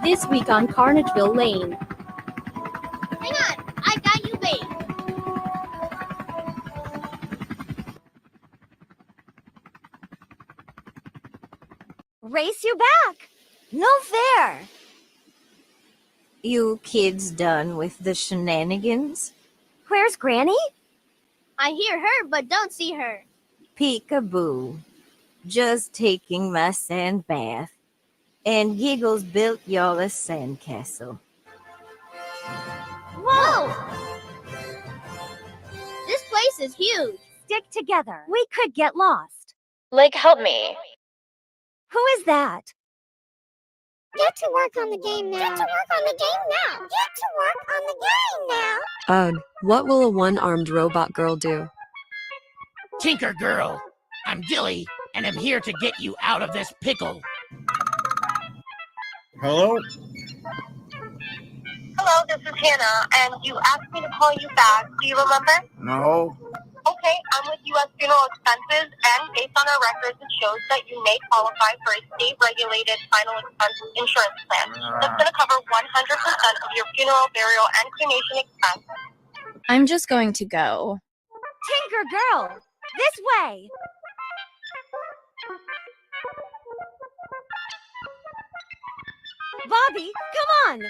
This week on Carnageville Lane. Hang on, I got you bait. Race you back. No fair. You kids done with the shenanigans? Where's Granny? I hear her, but don't see her. Peekaboo. Just taking my sand bath. And Giggles built y'all a sandcastle. Whoa! This place is huge. Stick together. We could get lost. Like, help me. Who is that? Get to work on the game now. Get to work on the game now. Get to work on the game now. Ugh, what will a one-armed robot girl do? Tinker Girl, I'm Dilly, and I'm here to get you out of this pickle. Hello? Hello, this is Hannah, and you asked me to call you back. Do you remember? No. Okay, I'm with U.S. Funeral Expenses, and based on our records, it shows that you may qualify for a state-regulated final expense insurance plan. That's going to cover 100% of your funeral, burial, and cremation expense. I'm just going to go. Tinker Girl! This way! Bobby, come on!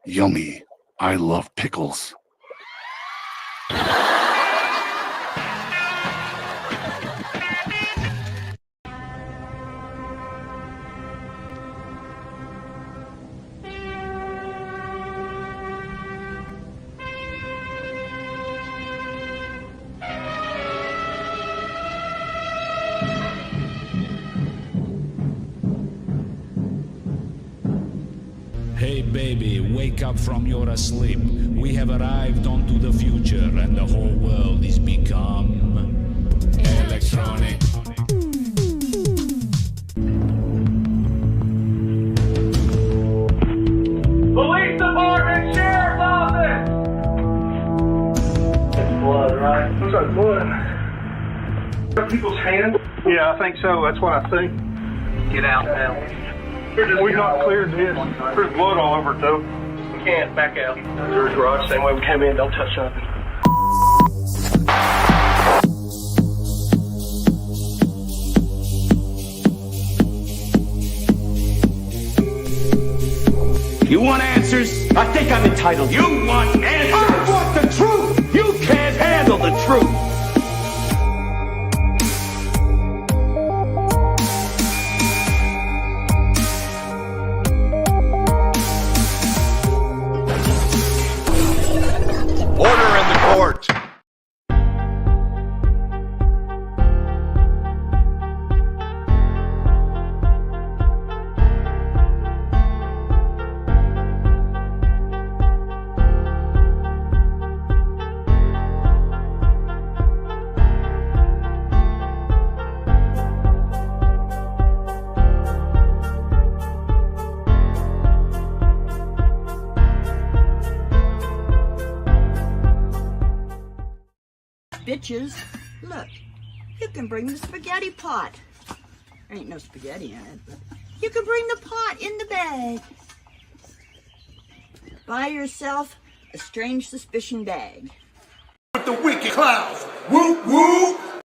Yummy. I love pickles. Hey baby, wake up from your asleep. We have arrived onto the future and the whole world is become electronic. Police Department, Sheriff's Office! It's blood, right? Looks like blood. Are people's hands? Yeah, I think so. That's what I think. Get out now. We've not cleared this. There's blood all over it, though. We can't back out. There's a garage, same way we came in. Don't touch nothing. You want answers? I think I'm entitled. You want answers? I want the truth! You can't handle the truth! Order in the court. Bitches, look, you can bring the spaghetti pot. There ain't no spaghetti in it, but you can bring the pot in the bag. Buy yourself a strange suspicion bag. With the wicked clowns. Whoop, whoop!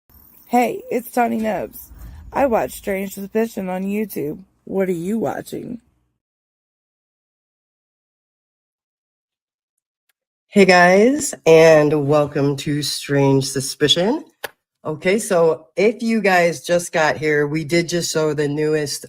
Hey, it's Tawny Nubs. I watch Strange Suspicion on YouTube. What are you watching? Hey guys, and welcome to Strange Suspicion. Okay, so if you guys just got here, we did just show the newest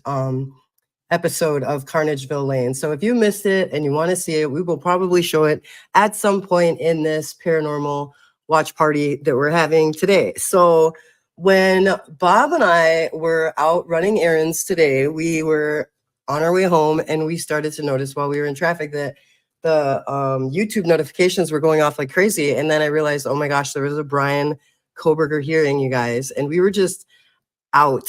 episode of Carnageville Lane. So if you missed it and you want to see it, we will probably show it at some point in this paranormal watch party that we're having today. So when Bob and I were out running errands today, we were on our way home and we started to notice while we were in traffic that the YouTube notifications were going off like crazy. And then I realized, oh my gosh, there was a Brian Koberger hearing, you guys. And we were just out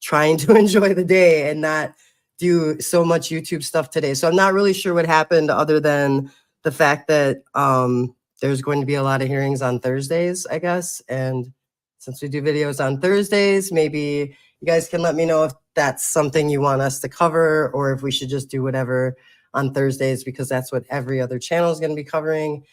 trying to enjoy the day and not do so much YouTube stuff today. So I'm not really sure what happened other than the fact that there's going to be a lot of hearings on Thursdays, I guess. And since we do videos on Thursdays, maybe you guys can let me know if that's something you want us to cover or if we should just do whatever on Thursdays, because that's what every other channel is going to be covering.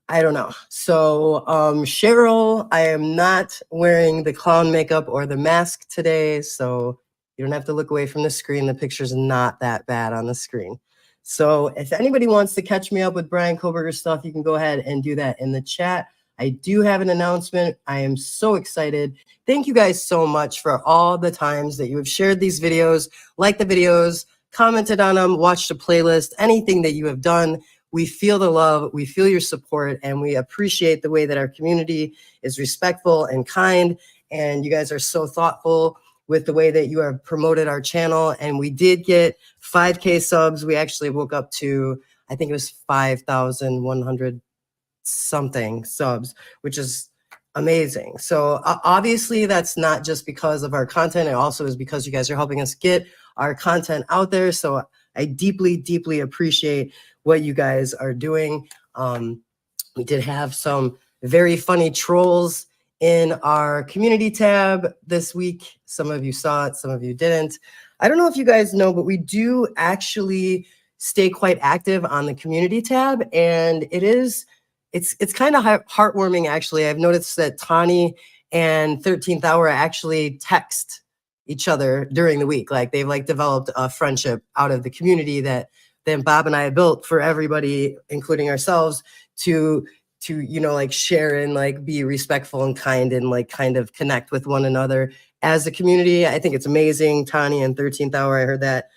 I don't know. So, Cheryl, I am not wearing the clown makeup or the mask today, so you don't have to look away from the screen. The picture's not that bad on the screen. So if anybody wants to catch me up with Brian Koberger stuff, you can go ahead and do that in the chat. I do have an announcement. I am so excited. Thank you guys so much for all the times that you have shared these videos, liked the videos, commented on them, watched a playlist, anything that you have done. We feel the love, we feel your support, and we appreciate the way that our community is respectful and kind. And you guys are so thoughtful with the way that you have promoted our channel. And we did get 5K subs. We actually woke up to, I think it was 5,100 something subs, which is amazing. So obviously that's not just because of our content. It also is because you guys are helping us get our content out there. So I deeply, deeply appreciate what you guys are doing. We did have some very funny trolls in our community tab this week. Some of you saw it, some of you didn't. I don't know if you guys know, but we do actually stay quite active on the community tab, and it's kind of heartwarming, actually. I've noticed that Tani and 13th Hour actually text each other during the week. Like they've developed a friendship out of the community that then Bob and I built for everybody, including ourselves, to share and be respectful and kind and kind of connect with one another as a community. I think it's amazing. Tani and 13th Hour, I heard that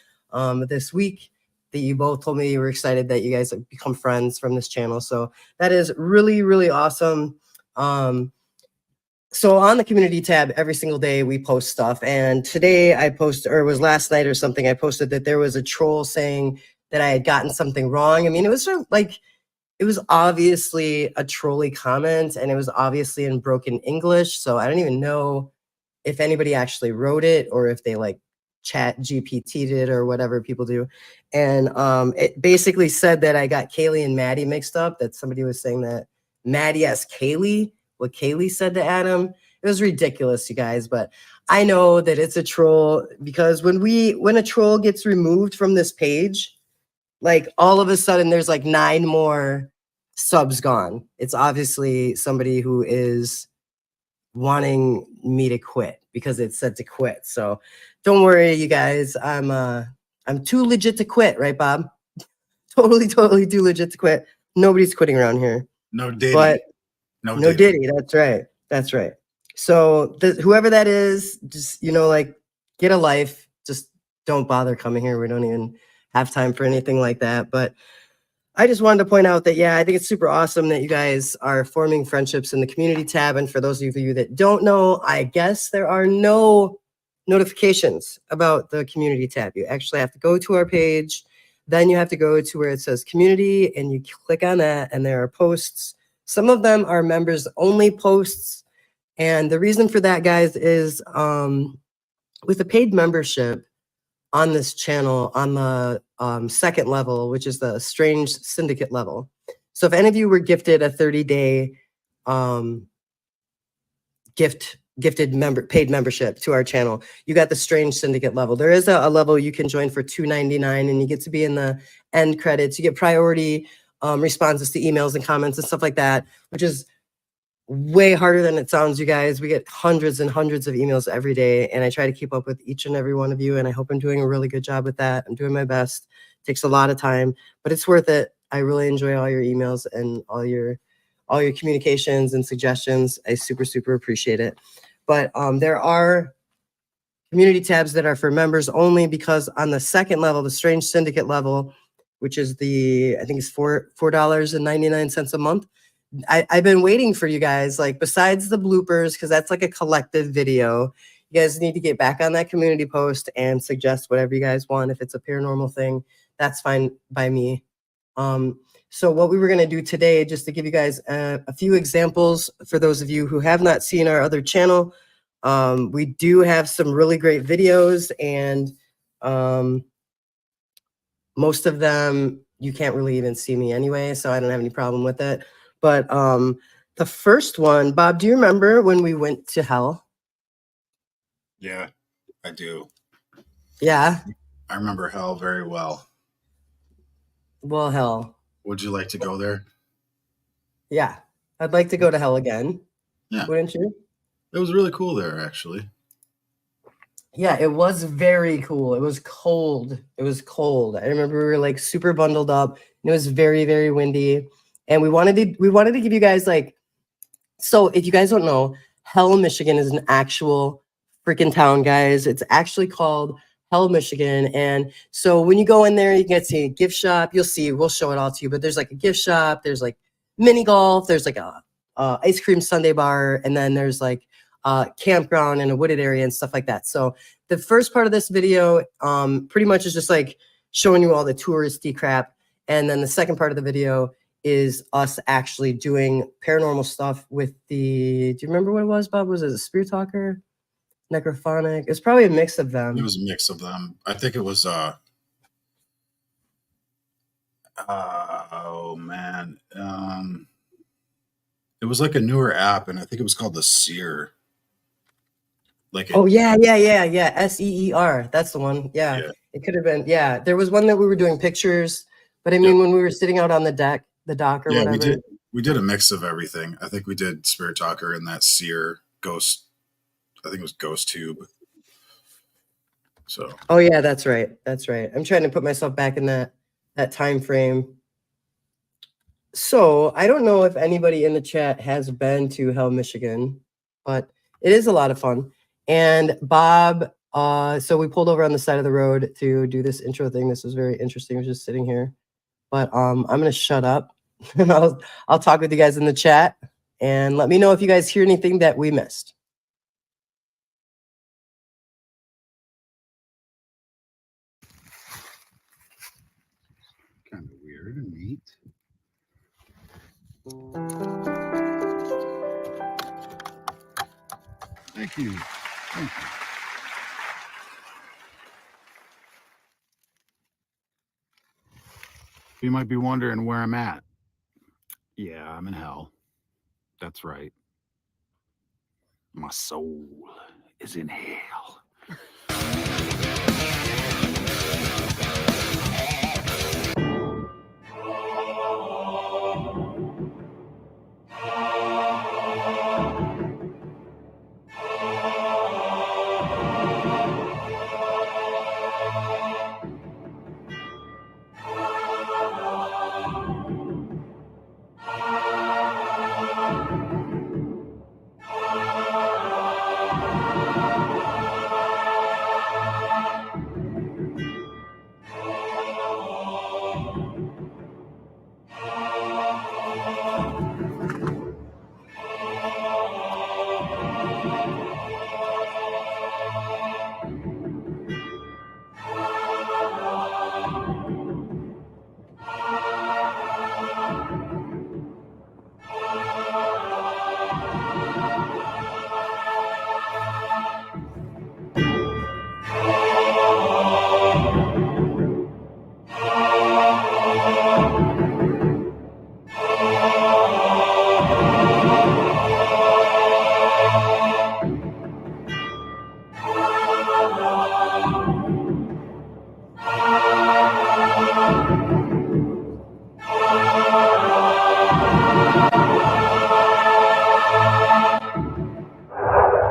this week, that you both told me you were excited that you guys have become friends from this channel. So that is really, really awesome. So on the community tab, every single day we post stuff. And today I posted, or it was last night or something, I posted that there was a troll saying that I had gotten something wrong. I mean, it was sort of it was obviously a trolly comment, and it was obviously in broken English. So I don't even know if anybody actually wrote it or if they chat GPT'd it or whatever people do. And it basically said that I got Kaylee and Maddie mixed up, that somebody was saying that Maddie asked Kaylee what Kaylee said to Adam. It was ridiculous, you guys, but I know that it's a troll, because when a troll gets removed from this page, all of a sudden there's 9 more subs gone. It's obviously somebody who is wanting me to quit because it said to quit. So don't worry, you guys. I'm too legit to quit, right, Bob? Totally too legit to quit. Nobody's quitting around here. No Diddy. But no Diddy. That's right. So whoever that is, just get a life. Just don't bother coming here. We don't even have time for anything like that. But I just wanted to point out that, yeah, I think it's super awesome that you guys are forming friendships in the community tab. And for those of you that don't know, I guess there are no notifications about the community tab. You actually have to go to our page. Then you have to go to where it says community, and you click on that, and there are posts. Some of them are members only posts. And the reason for that, guys, is with a paid membership on this channel, on the second level, which is the Strange Syndicate level. So if any of you were gifted a 30-day paid membership to our channel, you got the Strange Syndicate level. There is a level you can join for $2.99, and you get to be in the end credits. You get priority responses to emails and comments and stuff like that, which is way harder than it sounds, you guys. We get hundreds and hundreds of emails every day, and I try to keep up with each and every one of you, and I hope I'm doing a really good job with that. I'm doing my best. It takes a lot of time, but it's worth it. I really enjoy all your emails and all your communications and suggestions. I super appreciate it. But there are community tabs that are for members only, because on the second level, the Strange Syndicate level, which is I think it's $4.99 a month, I've been waiting for you guys, besides the bloopers, because that's a collective video. You guys need to get back on that community post and suggest whatever you guys want. If it's a paranormal thing, that's fine by me. So what we were going to do today, just to give you guys a few examples for those of you who have not seen our other channel, we do have some really great videos, and Most of them, you can't really even see me anyway, so I don't have any problem with it. But the first one, Bob, do you remember when we went to hell? Yeah, I do. Yeah. I remember hell very well. Well, hell. Would you like to go there? Yeah. I'd like to go to hell again. Yeah. Wouldn't you? It was really cool there, actually. Yeah, it was very cool. It was cold. It was cold. I remember we were like super bundled up. And it was very, very windy. And we wanted to give you guys like, so if you guys don't know, Hell, Michigan is an actual freaking town, guys. It's actually called Hell, Michigan. And so when you go in there, you can see a gift shop. You'll see, we'll show it all to you, but there's like a gift shop. There's like mini golf. There's like a ice cream sundae bar. And then there's like campground and a wooded area and stuff like that. So the first part of this video pretty much is just like showing you all the touristy crap. And then the second part of the video is us actually doing paranormal stuff with the, do you remember what it was, Bob? Was it a spirit talker? Necrophonic? It's probably a mix of them. It was a mix of them. I think it was oh man. It was like a newer app, and I think it was called the Seer. Like oh yeah. SEER. That's the one. Yeah. It could have been. Yeah. There was one that we were doing pictures, but I mean when we were sitting out on the dock or whatever. We did a mix of everything. I think we did Spirit Talker and that Seer Ghost. I think it was Ghost Tube. So. Oh yeah, that's right. That's right. I'm trying to put myself back in that time frame. So I don't know if anybody in the chat has been to Hell, Michigan, but it is a lot of fun. And Bob, so we pulled over on the side of the road to do this intro thing. This was very interesting. I was just sitting here, but I'm gonna shut up and I'll talk with you guys in the chat and let me know if you guys hear anything that we missed. Kind of weird and neat. Thank you. Thank you. You might be wondering where I'm at. Yeah, I'm in hell. That's right. My soul is in hell.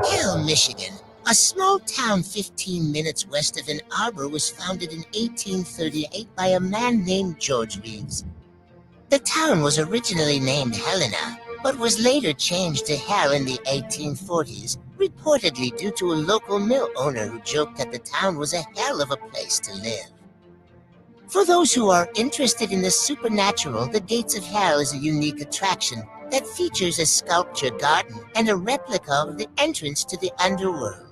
Hell, Michigan, a small town 15 minutes west of Ann Arbor, was founded in 1838 by a man named George Reeves. The town was originally named Helena, but was later changed to Hell in the 1840s, reportedly due to a local mill owner who joked that the town was a hell of a place to live. For those who are interested in the supernatural, the Gates of Hell is a unique attraction that features a sculpture garden and a replica of the entrance to the underworld.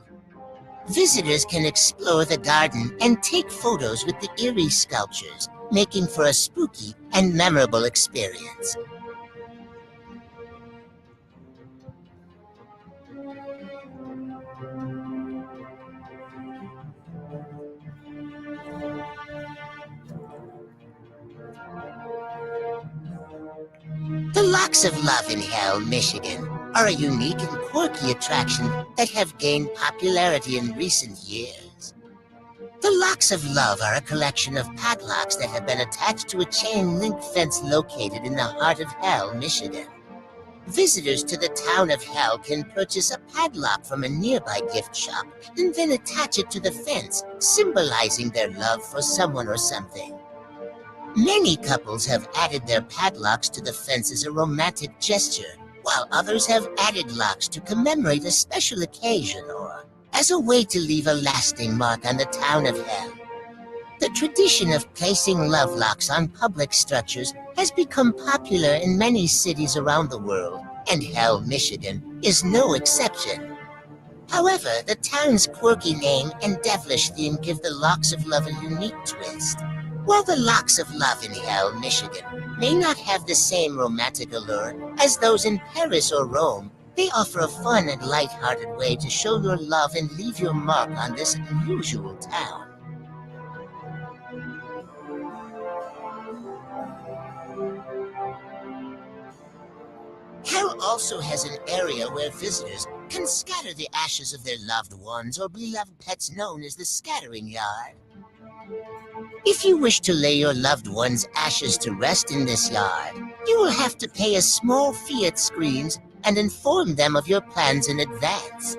Visitors can explore the garden and take photos with the eerie sculptures, making for a spooky and memorable experience. Locks of Love in Hell, Michigan, are a unique and quirky attraction that have gained popularity in recent years. The Locks of Love are a collection of padlocks that have been attached to a chain-link fence located in the heart of Hell, Michigan. Visitors to the town of Hell can purchase a padlock from a nearby gift shop and then attach it to the fence, symbolizing their love for someone or something. Many couples have added their padlocks to the fence as a romantic gesture, while others have added locks to commemorate a special occasion or as a way to leave a lasting mark on the town of Hell. The tradition of placing love locks on public structures has become popular in many cities around the world, and Hell, Michigan is no exception. However, the town's quirky name and devilish theme give the Locks of Love a unique twist. While the Locks of Love in Hell, Michigan may not have the same romantic allure as those in Paris or Rome, they offer a fun and light-hearted way to show your love and leave your mark on this unusual town. Hell also has an area where visitors can scatter the ashes of their loved ones or beloved pets known as the scattering yard. If you wish to lay your loved one's ashes to rest in this yard, you will have to pay a small fee at screens and inform them of your plans in advance.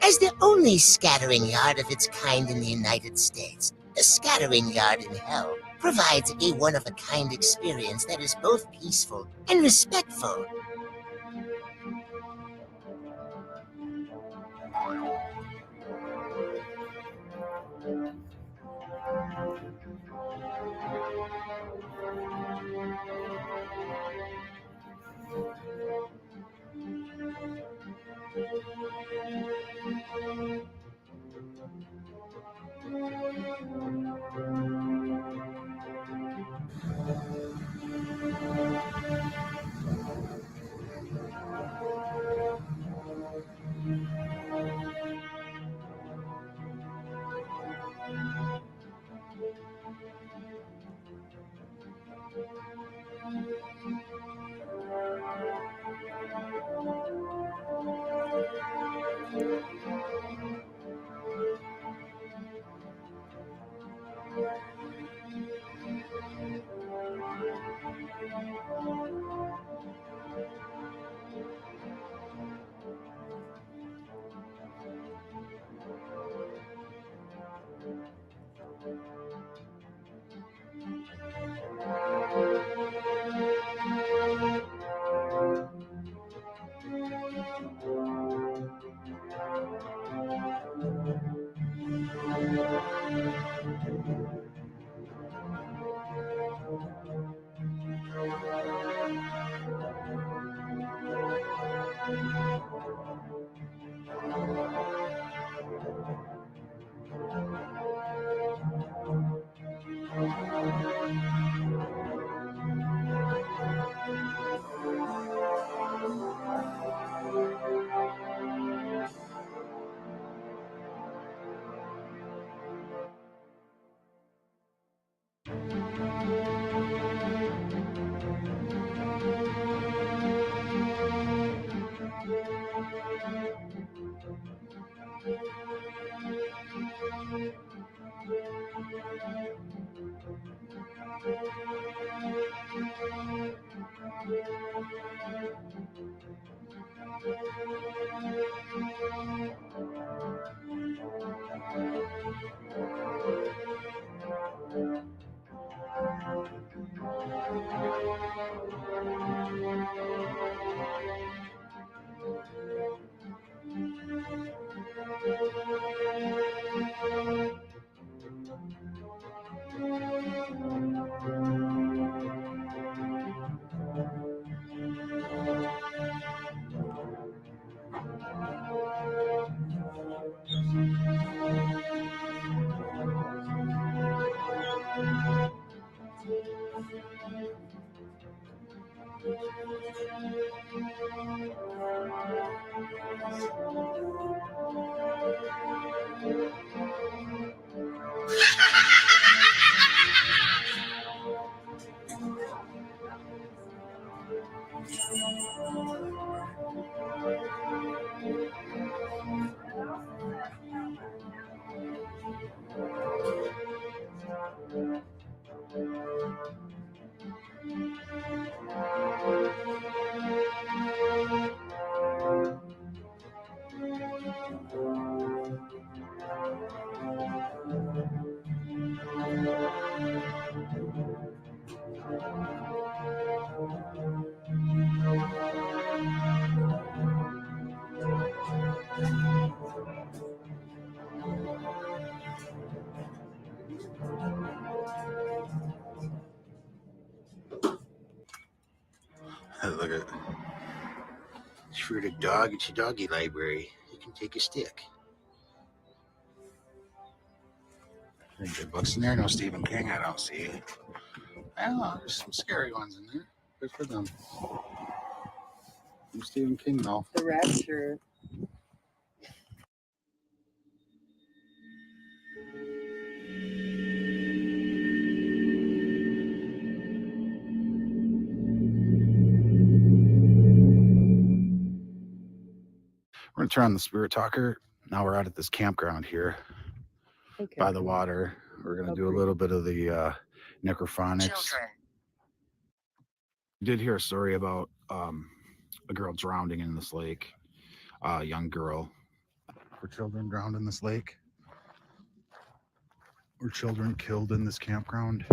As the only scattering yard of its kind in the United States, the scattering yard in Hell provides a one-of-a-kind experience that is both peaceful and respectful. Look at for the dog. It's your doggy library. You can take a stick. Any good books in there? No Stephen King. I don't see. Well, there's some scary ones in there. Good for them. No Stephen King though. The Rapture. We're gonna turn on the Spirit Talker. Now we're out at this campground here by the water. We're gonna do a little bit of the necrophonics. I did hear a story about a girl drowning in this lake. A young girl. Were children drowned in this lake? Were children killed in this campground?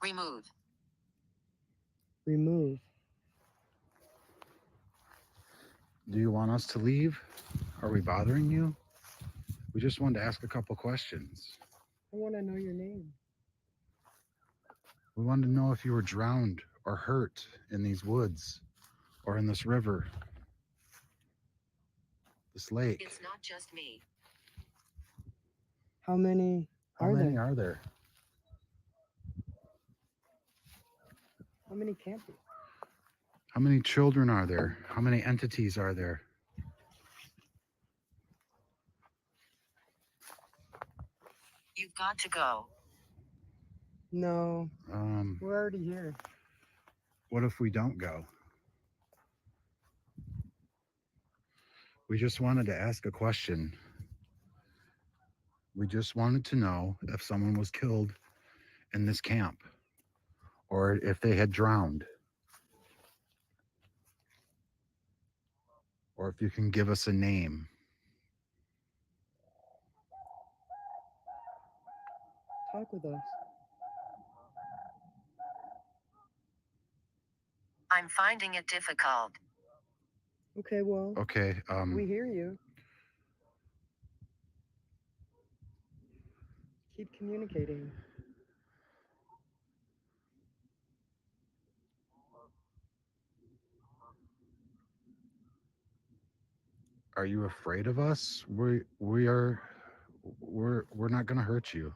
Remove. Remove. Do you want us to leave? Are we bothering you? We just wanted to ask a couple questions. I want to know your name. We wanted to know if you were drowned or hurt in these woods or in this river, this lake. It's not just me. How many are there? Are there? How many campers? How many children are there? How many entities are there? You've got to go. No. We're already here. What if we don't go? We just wanted to ask a question. We just wanted to know if someone was killed in this camp or if they had drowned. Or if you can give us a name. Talk with us. I'm finding it difficult. Okay, well. Okay. We hear you. Keep communicating. Are you afraid of us? We're not gonna hurt you.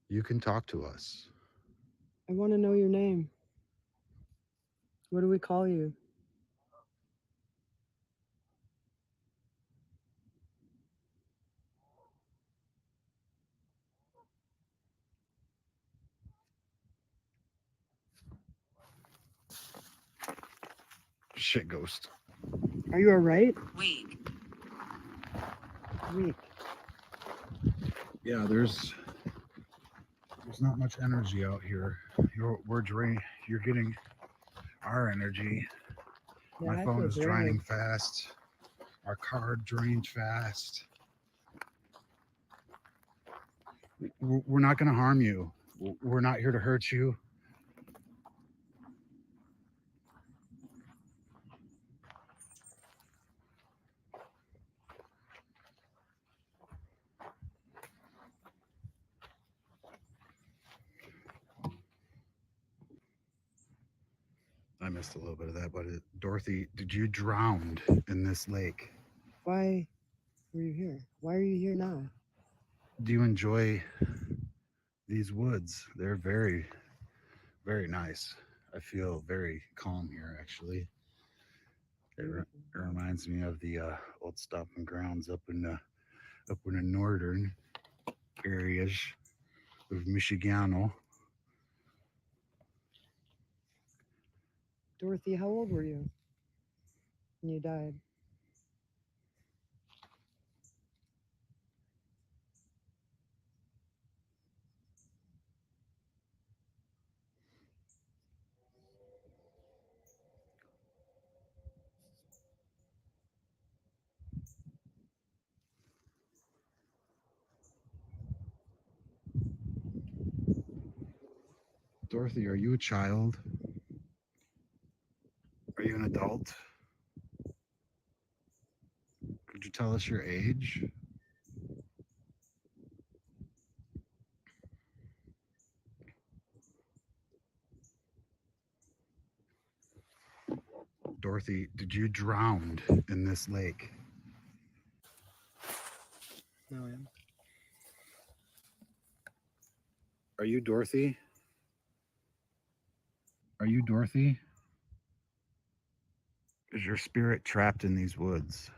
You can talk to us. I want to know your name. What do we call you? Shit ghost. Are you alright? Weak. Weak. Yeah, there's not much energy out here. You're getting our energy. Yeah, My phone is draining fast. Our card drains fast. We're not going to harm you. We're not here to hurt you. I missed a little bit of that, but Dorothy, did you drown in this lake? Why were you here? Why are you here now? Do you enjoy these woods? They're very, very nice. I feel very calm here, actually. It reminds me of the old stomping grounds up in the northern areas of Michigano. Dorothy, how old were you when you died? Dorothy, are you a child? Are you an adult? tell us your age? Dorothy, did you drown in this lake? No, I am. Are you Dorothy? Are you Dorothy? Is your spirit trapped in these woods?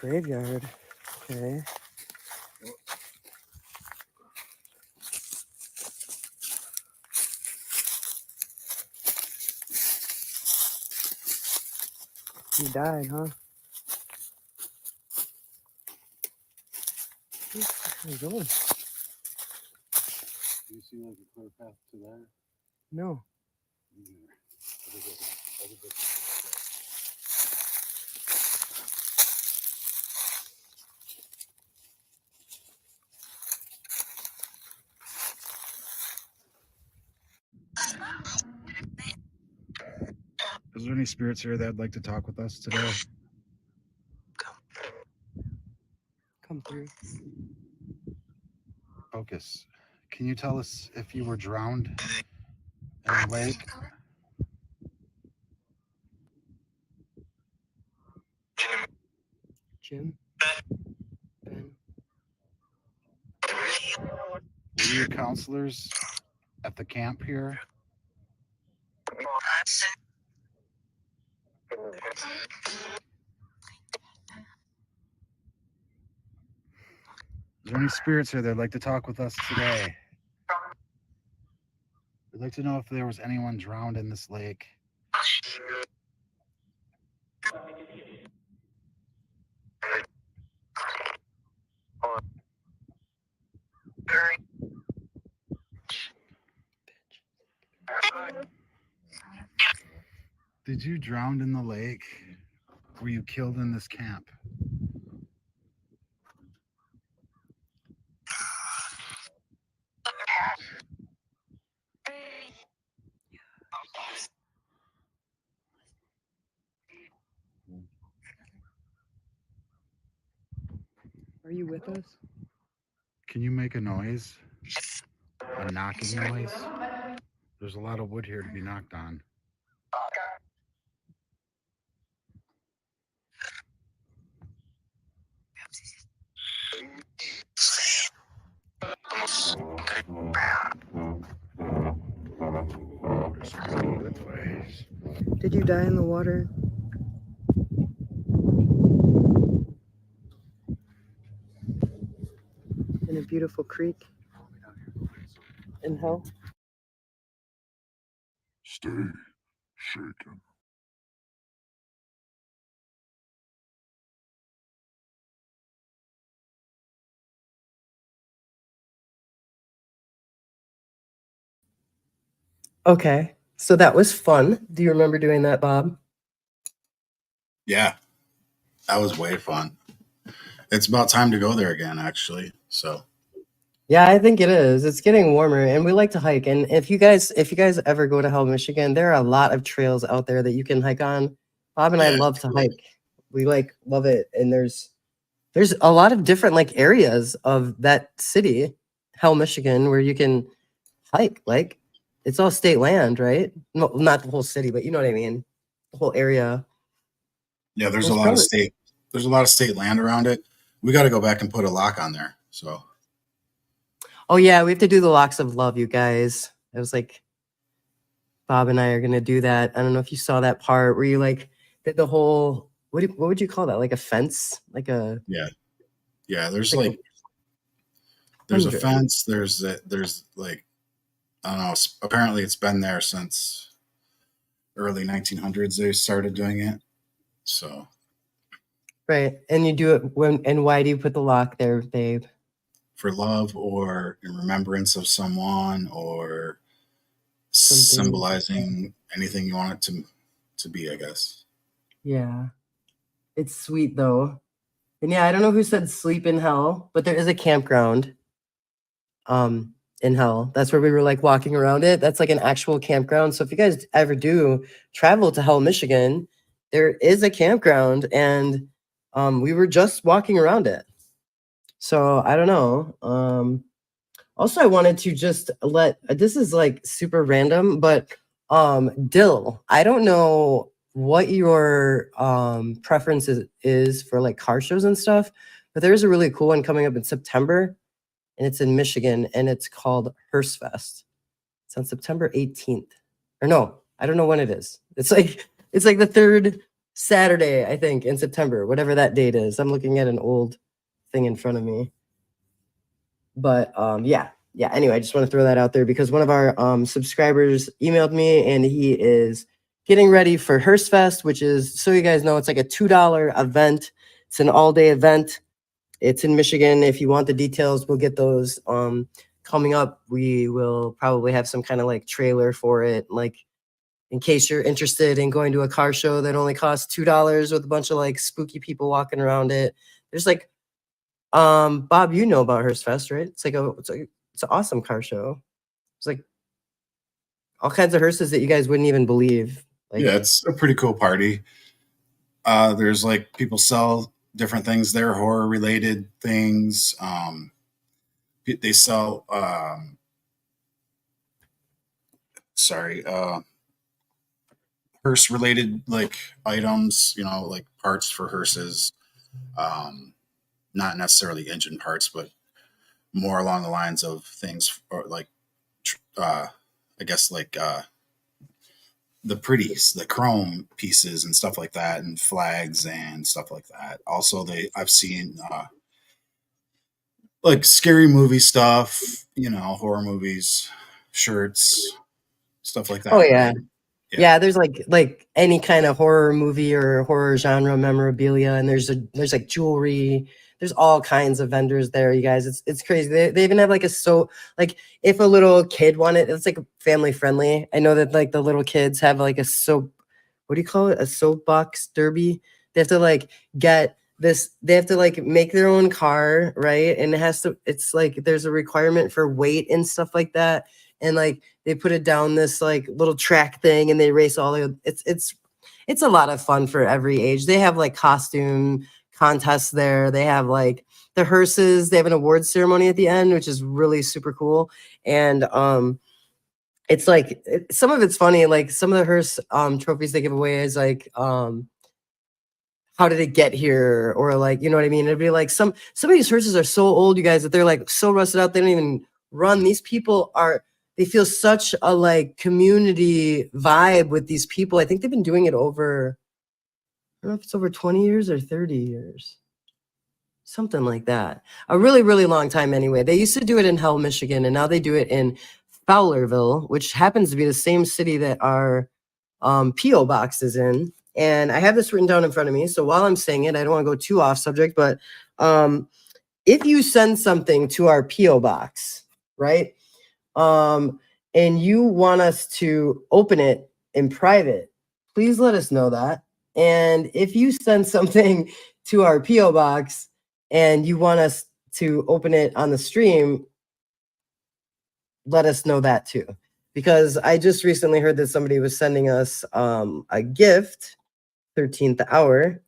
Graveyard. Okay. You died, huh? Where are you going? Do you see like a clear path to there? No. Is there any spirits here that would like to talk with us today? Come through. Focus. Can you tell us if you were drowned in the lake? Jim? Ben? Were you counselors at the camp here? Is there any spirits here that'd like to talk with us today? We'd like to know if there was anyone drowned in this lake. Did you drown in the lake? Were you killed in this camp? Are you with us? Can you make a noise? A knocking noise? There's a lot of wood here to be knocked on. Did you die in the water? In a beautiful creek? In hell? Stay shaken. Okay. So that was fun. Do you remember doing that, Bob? Yeah, that was way fun. It's about time to go there again, actually. So Yeah, I think it is. It's getting warmer and we like to hike. And if you guys ever go to Hell, Michigan, there are a lot of trails out there that you can hike on. Bob and I love to hike. We love it. And there's a lot of different areas of that city, Hell, Michigan, where you can hike. Like it's all state land, right? No, not the whole city, but you know what I mean? The whole area. yeah, there's Well, a lot of state land around it. We got to go back and put a lock on there. So Oh yeah, we have to do the locks of love, you guys. It was like Bob and I are gonna do that. I don't know if you saw that part where you did the whole what would you call that? Like a fence? Like a yeah. There's like there's a 100. fence. There's like I don't know. Apparently, it's been there since early 1900s. They started doing it. So Right. And you do it when and why do you put the lock there, babe? for love or in remembrance of someone or Something. symbolizing anything you want it to be, I guess. Yeah. It's sweet though. And yeah, I don't know who said sleep in hell, but there is a campground in hell. That's where we were like walking around it. That's like an actual campground. So if you guys ever do travel to Hell, Michigan, there is a campground and we were just walking around it. So I don't know. Also I wanted to just let this is like super random, but Dill, I don't know what your preference is for like car shows and stuff, but there's a really cool one coming up in September and it's in Michigan and it's called Hearst Fest. It's on September 18th. Or no, I don't know when it is. It's like the third Saturday, I think, in September, whatever that date is. I'm looking at an old thing in front of me. But yeah. Anyway, I just want to throw that out there because one of our subscribers emailed me and he is getting ready for Hearst Fest, which is, so you guys know, it's like a $2 event. It's an all-day event. It's in Michigan. If you want the details, we'll get those coming up. We will probably have some kind of like trailer for it, like in case you're interested in going to a car show that only costs $2 with a bunch of like spooky people walking around it. There's like Bob, you know about Hearst Fest, right? It's an awesome car show. It's like all kinds of hearses that you guys wouldn't even believe. Like, yeah, it's a pretty cool party. There's like people sell different things there, horror related things. They sell hearse related like items, you know, like parts for hearses. Not necessarily engine parts, but more along the lines of things or like I guess like the pretties, the chrome pieces and stuff like that, and flags and stuff like that. Also, I've seen like scary movie stuff, you know, horror movies, shirts, stuff like that. oh yeah. Right? Yeah, there's like any kind of horror movie or horror genre memorabilia, and there's like jewelry. There's all kinds of vendors there, you guys. It's crazy. They even have like like if a little kid wanted, it's like family friendly. I know that like the little kids have like a soap, what do you call it? A soapbox derby. They have to like get this, they have to like make their own car, right? And it's like there's a requirement for weight and stuff like that. And like they put it down this like little track thing and they race all the it's a lot of fun for every age. They have like costume contests there. They have like the hearses. They have an awards ceremony at the end, which is really super cool. And it's like some of it's funny. Like some of the hearse trophies they give away is like how did it get here? Or like, you know what I mean? It'd be like some of these hearses are so old, you guys, that they're like so rusted out, they don't even run. These people they feel such a like community vibe with these people. I think they've been doing it over, I don't know if it's over 20 years or 30 years. Something like that. A really, really long time anyway. They used to do it in Hell, Michigan, and now they do it in Fowlerville, which happens to be the same city that our P.O. box is in. And I have this written down in front of me. So while I'm saying it, I don't want to go too off subject, but if you send something to our P.O. box, right? And you want us to open it in private, please let us know that. And if you send something to our P.O. box and you want us to open it on the stream, let us know that too. Because I just recently heard that somebody was sending us a gift, 13th hour,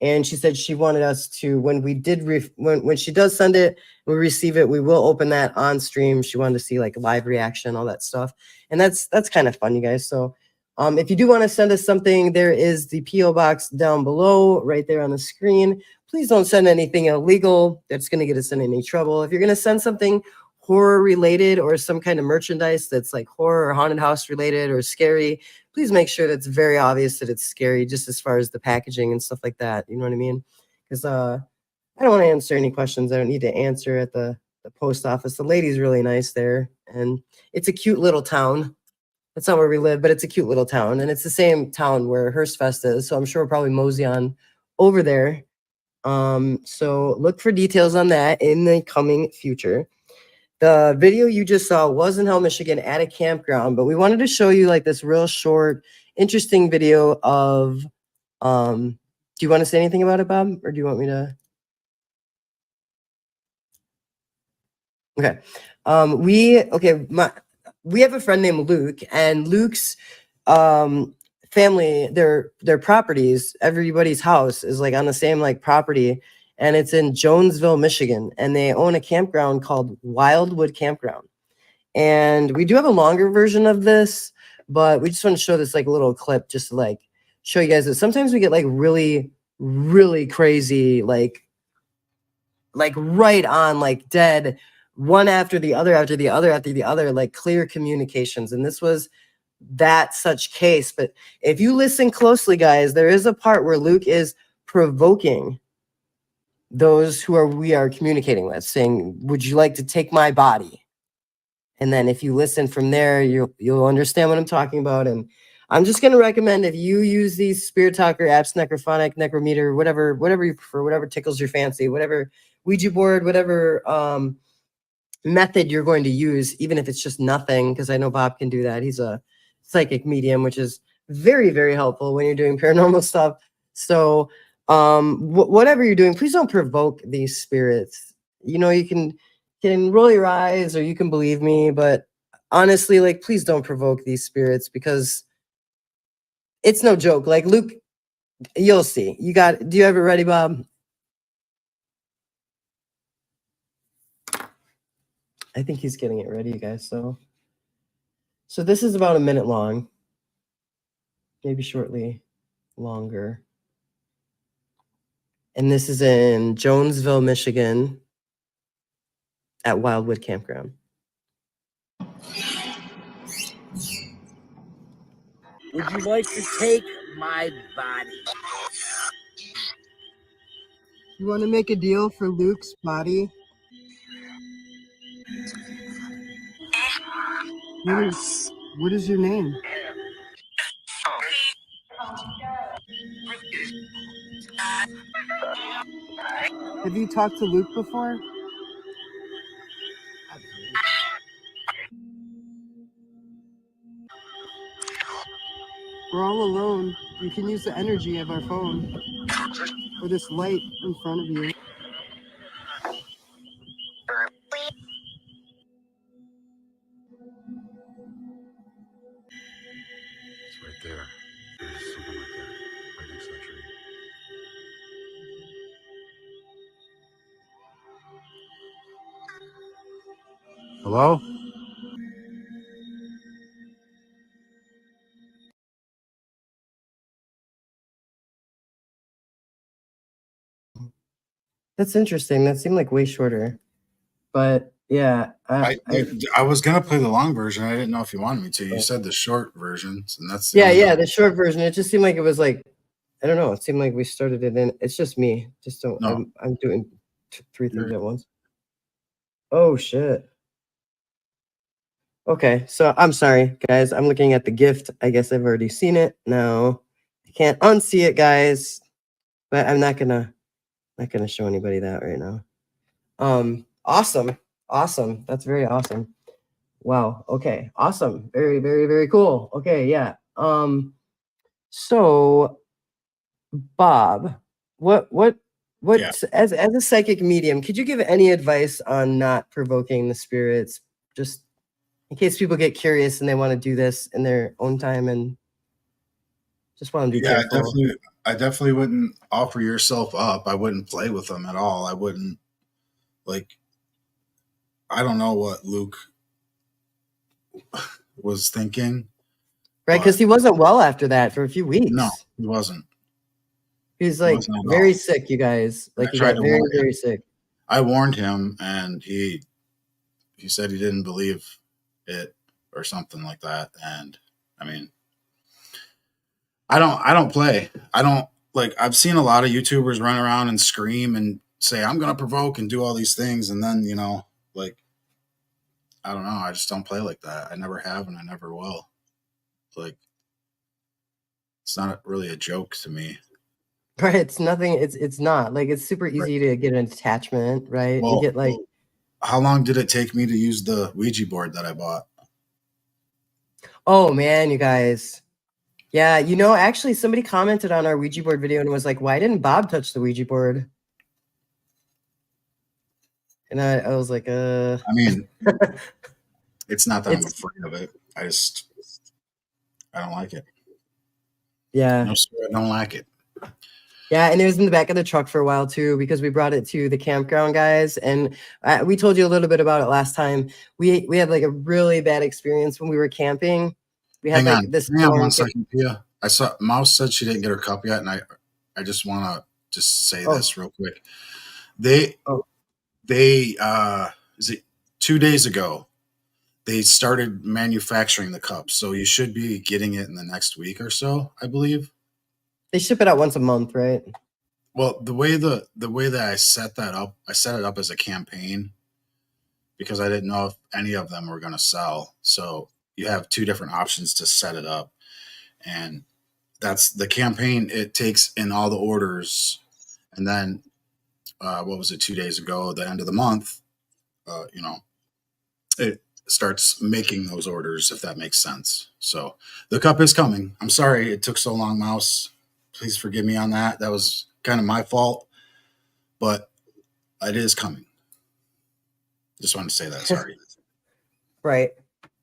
and she said she wanted us to, when we did, when she does send it, we receive it, we will open that on stream. She wanted to see like live reaction, all that stuff. And that's kind of fun, you guys. So if you do want to send us something, there is the P.O. box down below, right there on the screen. Please don't send anything illegal that's going to get us in any trouble. If you're going to send something horror related or some kind of merchandise that's like horror or haunted house related or scary, please make sure that's very obvious that it's scary, just as far as the packaging and stuff like that. You know what I mean? Because I don't want to answer any questions I don't need to answer at the post office. The lady's really nice there, and it's a cute little town. That's not where we live, but it's a cute little town, and it's the same town where Hearst Fest is. So I'm sure we'll probably mosey on over there So look for details on that in the coming future. The video you just saw was in Hell, Michigan at a campground, but we wanted to show you like this real short, interesting video of, do you want to say anything about it, Bob? Or do you want me to? Okay. We have a friend named Luke, and Luke's family, their properties, everybody's house is like on the same like property, and it's in Jonesville, Michigan, and they own a campground called Wildwood Campground. And we do have a longer version of this, but we just want to show this like little clip just to like show you guys that sometimes we get like really, really crazy, like right on, like dead, one after the other, after the other, after the other, like clear communications. And this was that such case. But if you listen closely, guys, there is a part where Luke is provoking those who we are communicating with, saying, "Would you like to take my body?" And then if you listen from there, you'll understand what I'm talking about. And I'm just going to recommend, if you use these Spirit Talker apps, Necrophonic, Necrometer, whatever you prefer, whatever tickles your fancy, whatever Ouija board, whatever method you're going to use, even if it's just nothing, because I know Bob can do that. He's a psychic medium, which is very, very helpful when you're doing paranormal stuff. So whatever you're doing, please don't provoke these spirits. You know, you can roll your eyes or you can believe me, but honestly, like, please don't provoke these spirits, because it's no joke. Like, Luke, you'll see. Do you have it ready, Bob? I think he's getting it ready, you guys. So this is about a minute long, maybe shortly longer. And this is in Jonesville, Michigan at Wildwood Campground. Would you like to take my body? You want to make a deal for Luke's body? What is your name? Have you talked to Luke before? We're all alone. You can use the energy of our phone or this light in front of you. It's right there. There's something like that right next to the tree. Hello? That's interesting. That seemed like way shorter. But yeah, I was gonna play the long version. I didn't know if you wanted me to. You said the short versions, and that's the short version. It just seemed like it was like, I don't know. It seemed like we started it in. It's just me. Just don't. No. I'm doing three things at once. Oh shit. Okay, so I'm sorry, guys. I'm looking at the gift. I guess I've already seen it. No, I can't unsee it, guys. But I'm not gonna show anybody that right now. Awesome. That's very awesome. Wow. Okay. Awesome. Very, very, very cool. Okay. Yeah. So, Bob, what Yeah. as a psychic medium, could you give any advice on not provoking the spirits, just in case people get curious and they want to do this in their own time, and just want to be careful? I definitely wouldn't offer yourself up. I wouldn't play with them at all. I wouldn't, like, I don't know what Luke was thinking. Right, because he wasn't well after that for a few weeks. No, he wasn't. He's like very sick, you guys. Like, he got very, very sick. I warned him, and he said he didn't believe it or something like that. And I mean, I don't play. I don't, like, I've seen a lot of YouTubers run around and scream and say, I'm going to provoke and do all these things. And then, you know, like, I don't know. I just don't play like that. I never have, and I never will. Like, it's not really a joke to me. Right, it's nothing. It's not like it's super easy to get an attachment, right? And Well, get like. how long did it take me to use the Ouija board that I bought? Oh man, you guys. Yeah, actually somebody commented on our Ouija board video and was like, "Why didn't Bob touch the Ouija board?" And I was like, I mean, it's not that I'm afraid of it. I don't like it. Yeah. No, sir, I don't like it. Yeah, and it was in the back of the truck for a while too because we brought it to the campground, guys, and we told you a little bit about it last time. We had like a really bad experience when we were camping. We had Hang on 1 storm. second, Pia. I saw Mouse said she didn't get her cup yet, and I just want to just say this real quick. They is it 2 days ago? They started manufacturing the cups, so you should be getting it in the next week or so, I believe. They ship it out once a month, right? Well, the way that I set that up, I set it up as a campaign because I didn't know if any of them were going to sell. So you have 2 different options to set it up, and that's the campaign. It takes in all the orders, and then what was it? 2 days ago, the end of the month, it starts making those orders, if that makes sense. So the cup is coming. I'm sorry it took so long, Mouse. Please forgive me on that. That was kind of my fault, but it is coming. Just wanted to say that. Sorry. Right.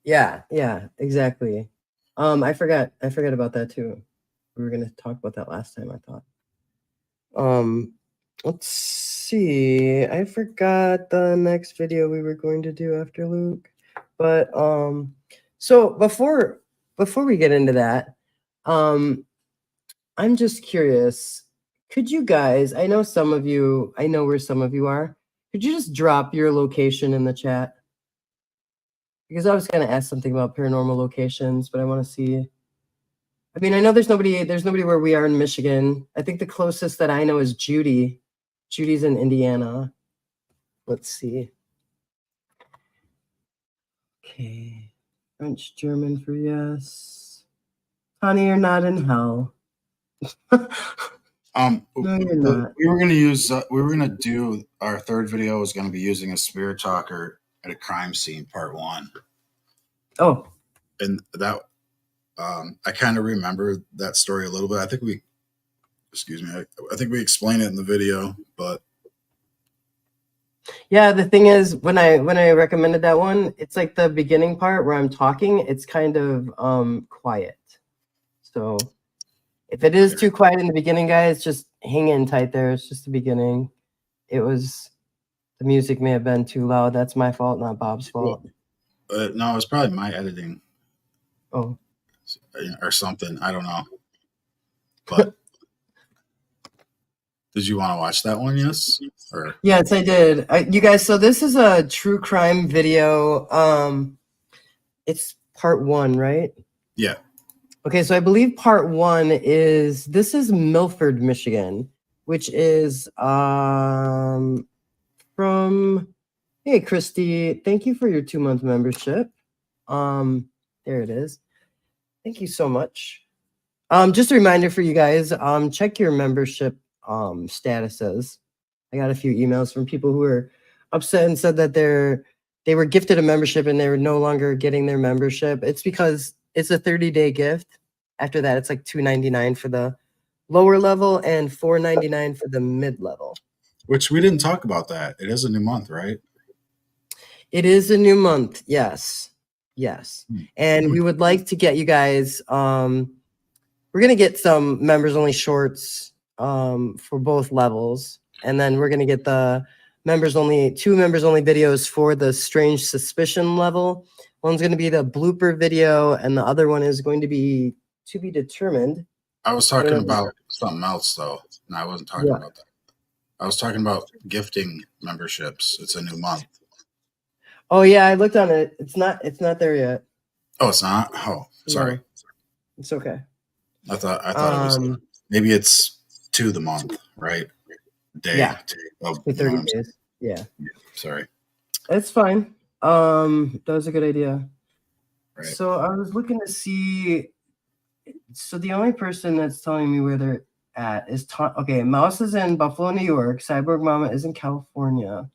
Yeah, exactly. I forgot about that too. We were going to talk about that last time, I thought. Let's see. I forgot the next video we were going to do after Luke. But so before we get into that, I'm just curious. Could you guys, I know where some of you are. Could you just drop your location in the chat? Because I was going to ask something about paranormal locations, but I want to see. I mean, I know there's nobody where we are in Michigan. I think the closest that I know is Judy. Judy's in Indiana. Let's see. Okay. French, German for yes. Honey, you're not in hell. No, you're not. We were going to do our third video was going to be using a spirit talker at a crime scene, part 1. Oh. And that, I kind of remember that story a little bit. I think we explained it in the video, but. Yeah, the thing is, when I recommended that one, it's like the beginning part where I'm talking, it's kind of quiet. So if it is too quiet in the beginning, guys, just hang in tight there. It's just the beginning. The music may have been too loud. That's my fault, not Bob's fault. No, it was probably my editing. Oh. Or something. I don't know. But did you want to watch that one? Yes? Or yes, I did. You guys, so this is a true crime video. It's part 1, right? Yeah. Okay, so I believe part 1 is Milford, Michigan, which is from. Hey, Christy, thank you for your 2-month membership. There it is. Thank you so much. Just a reminder for you guys, check your membership statuses. I got a few emails from people who were upset and said that they were gifted a membership and they were no longer getting their membership. It's because it's a 30-day gift. After that, it's like $2.99 for the lower level and $4.99 for the mid level. Which we didn't talk about that. It is a new month, right? It is a new month. Yes. And we would like to get you guys, we're going to get some members only shorts for both levels. And then we're going to get the two members only videos for the Strange Suspicion level. One's going to be the blooper video and the other one is going to be to be determined. I was talking about something else though. No, I wasn't talking about that. I was talking about gifting memberships. It's a new month. Oh yeah, I looked on it. It's not there yet. Oh, it's not? Oh, sorry. No, it's okay. I thought it was maybe it's to the month, right? Day. Yeah. Of 30 days. Yeah. Sorry. It's fine. That was a good idea. Right. So I was looking to see. So the only person that's telling me where at is okay. Mouse is in Buffalo, New York. Cyborg Mama is in California.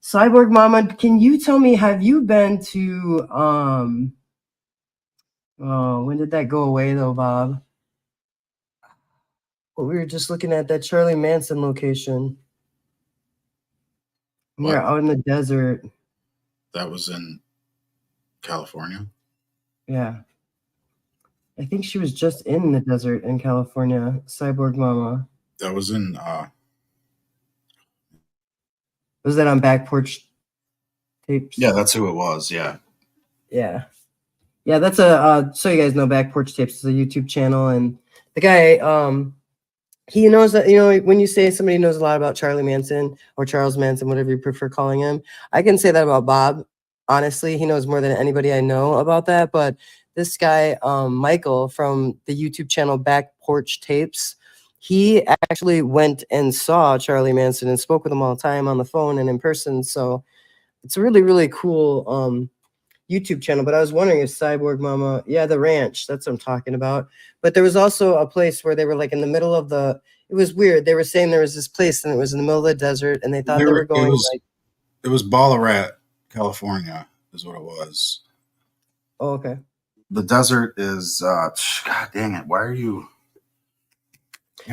Cyborg Mama, can you tell me, have you been to oh, when did that go away though, Bob? Well, we were just looking at that Charlie Manson location. We were out in the desert. That was in California. Yeah. I think she was just in the desert in California, Cyborg Mama. That was in Was that on Back Porch Tapes? Yeah, that's who it was. Yeah. Yeah. Yeah, that's a so you guys know Back Porch Tapes is a YouTube channel, and the guy he knows that, you know, when you say somebody knows a lot about Charlie Manson or Charles Manson, whatever you prefer calling him, I can say that about Bob. Honestly, he knows more than anybody I know about that. But this guy, Michael from the YouTube channel Back Porch Tapes, he actually went and saw Charlie Manson and spoke with him all the time on the phone and in person. So it's a really, really cool YouTube channel. But I was wondering if Cyborg Mama, yeah, the ranch, that's what I'm talking about. But there was also a place where they were like in the middle of it was weird. They were saying there was this place and it was in the middle of the desert, and they thought they were going it was Ballarat, California is what it was. Oh, okay. The desert is God dang it, why are you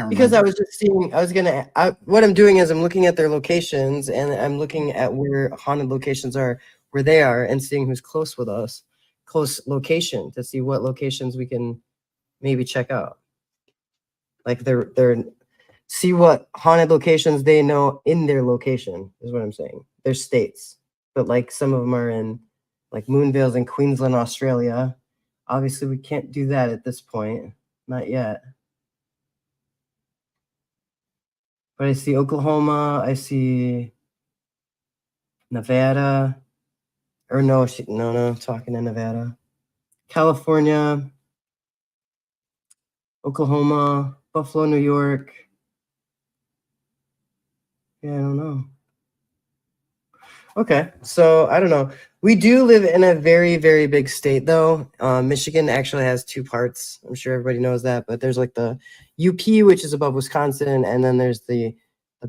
Because I was just seeing, what I'm doing is I'm looking at their locations, and I'm looking at where haunted locations are, where they are, and seeing who's close with us, close location, to see what locations we can maybe check out. Like they're see what haunted locations they know in their location is what I'm saying. They're states, but like some of them are in like Moonvale's in Queensland, Australia. Obviously, we can't do that at this point, not yet. But I see Oklahoma, I see Nevada, or no, talking to Nevada, California, Oklahoma, Buffalo, New York. Yeah, I don't know. Okay, so I don't know. We do live in a very, very big state, though. Michigan actually has two parts. I'm sure everybody knows that, but there's like the UP, which is above Wisconsin, and then there's the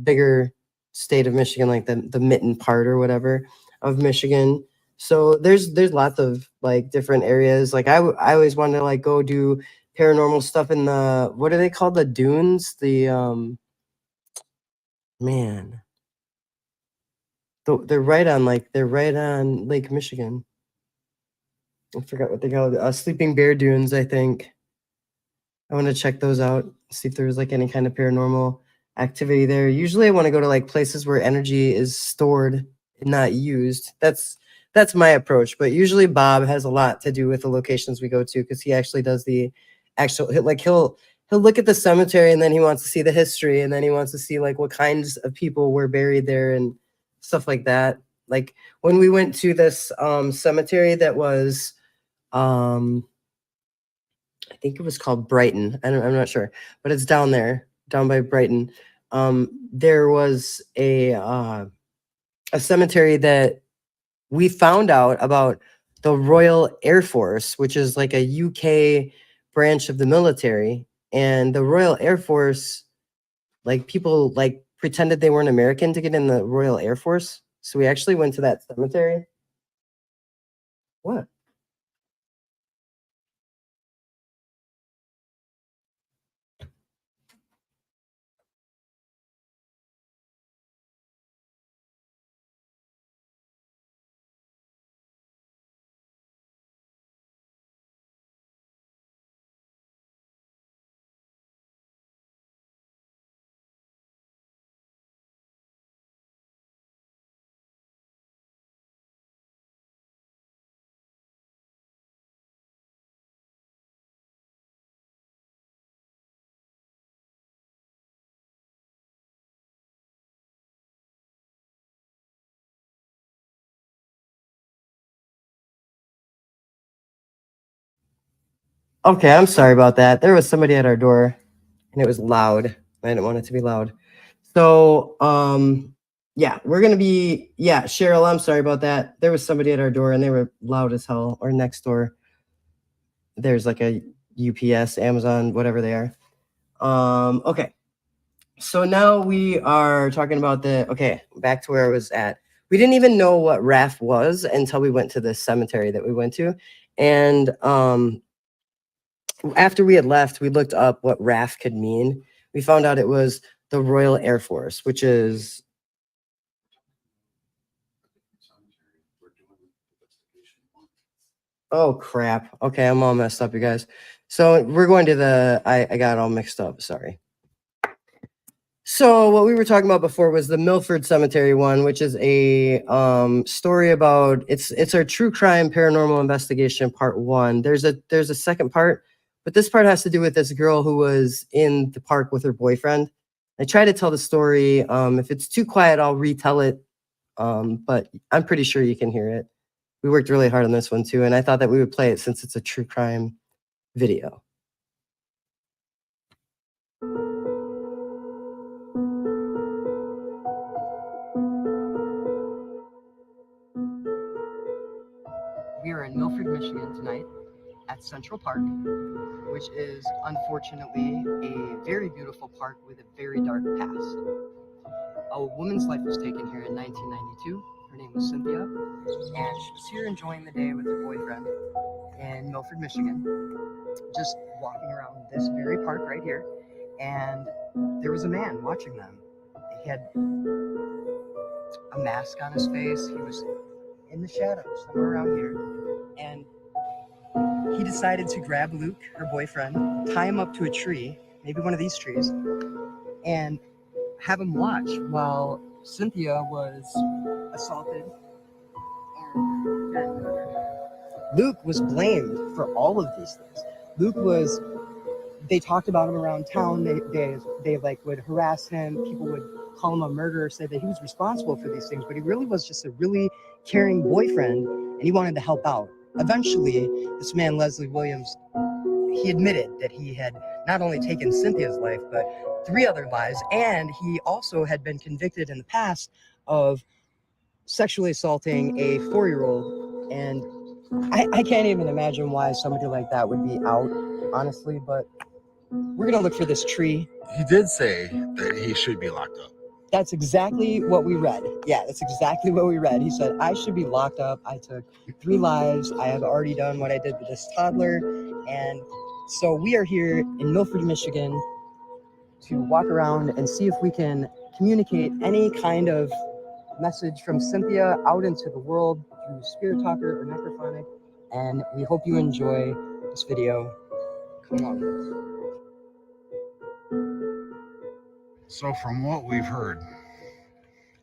bigger state of Michigan, like the mitten part or whatever of Michigan. So there's lots of like different areas. Like I always wanted to like go do paranormal stuff in the, what are they called? The dunes? The man. They're right on Lake Michigan. I forgot what they call it. Sleeping Bear Dunes, I think. I want to check those out, see if there's like any kind of paranormal activity there. Usually I want to go to like places where energy is stored and not used. That's my approach. But usually Bob has a lot to do with the locations we go to, because he actually does the actual, like he'll look at the cemetery, and then he wants to see the history, and then he wants to see like what kinds of people were buried there and stuff like that. Like when we went to this cemetery that was I think it was called Brighton. I'm not sure, but it's down there, down by Brighton. There was a cemetery that we found out about the Royal Air Force, which is like a UK branch of the military. And the Royal Air Force, like people like pretended they weren't American to get in the Royal Air Force. So we actually went to that cemetery. What? Okay, I'm sorry about that. There was somebody at our door, and it was loud. I didn't want it to be loud. So, yeah, Cheryl, I'm sorry about that. There was somebody at our door, and they were loud as hell. Or next door, there's like a UPS, Amazon, whatever they are. Okay. So now we are talking about back to where I was at. We didn't even know what RAF was until we went to the cemetery that we went to. And after we had left, we looked up what RAF could mean. We found out it was the Royal Air Force, which is oh crap. Okay, I'm all messed up, you guys. So we're going to I got it all mixed up. Sorry. So what we were talking about before was the Milford Cemetery one, which is a story about it's our true crime paranormal investigation part 1. There's a second part, but this part has to do with this girl who was in the park with her boyfriend. I try to tell the story. If it's too quiet, I'll retell it. But I'm pretty sure you can hear it. We worked really hard on this one too, and I thought that we would play it since it's a true crime video. We are in Milford, Michigan tonight at Central Park, which is unfortunately a very beautiful park with a very dark past. A woman's life was taken here in 1992. Her name was Cynthia, and she was here enjoying the day with her boyfriend in Milford, Michigan, just walking around this very park right here, and there was a man watching them. He had a mask on his face. He was in the shadows somewhere around here, and he decided to grab Luke, her boyfriend, tie him up to a tree, maybe one of these trees, and have him watch while Cynthia was assaulted. And Luke was blamed for all of these things. They talked about him around town. They like would harass him. People would call him a murderer, say that he was responsible for these things, but he really was just a really caring boyfriend, and he wanted to help out. Eventually, this man, Leslie Williams, he admitted that he had not only taken Cynthia's life, but 3 other lives, and he also had been convicted in the past of sexually assaulting a 4-year-old, and I can't even imagine why somebody like that would be out, honestly, but we're gonna look for this tree. He did say that he should be locked up. That's exactly what we read. Yeah, that's exactly what we read. He said, I should be locked up. I took 3 lives. I have already done what I did with this toddler. And so we are here in Milford, Michigan to walk around and see if we can communicate any kind of message from Cynthia out into the world through Spirit Talker or Necrophonic. And we hope you enjoy this video. Come along with us. So from what we've heard,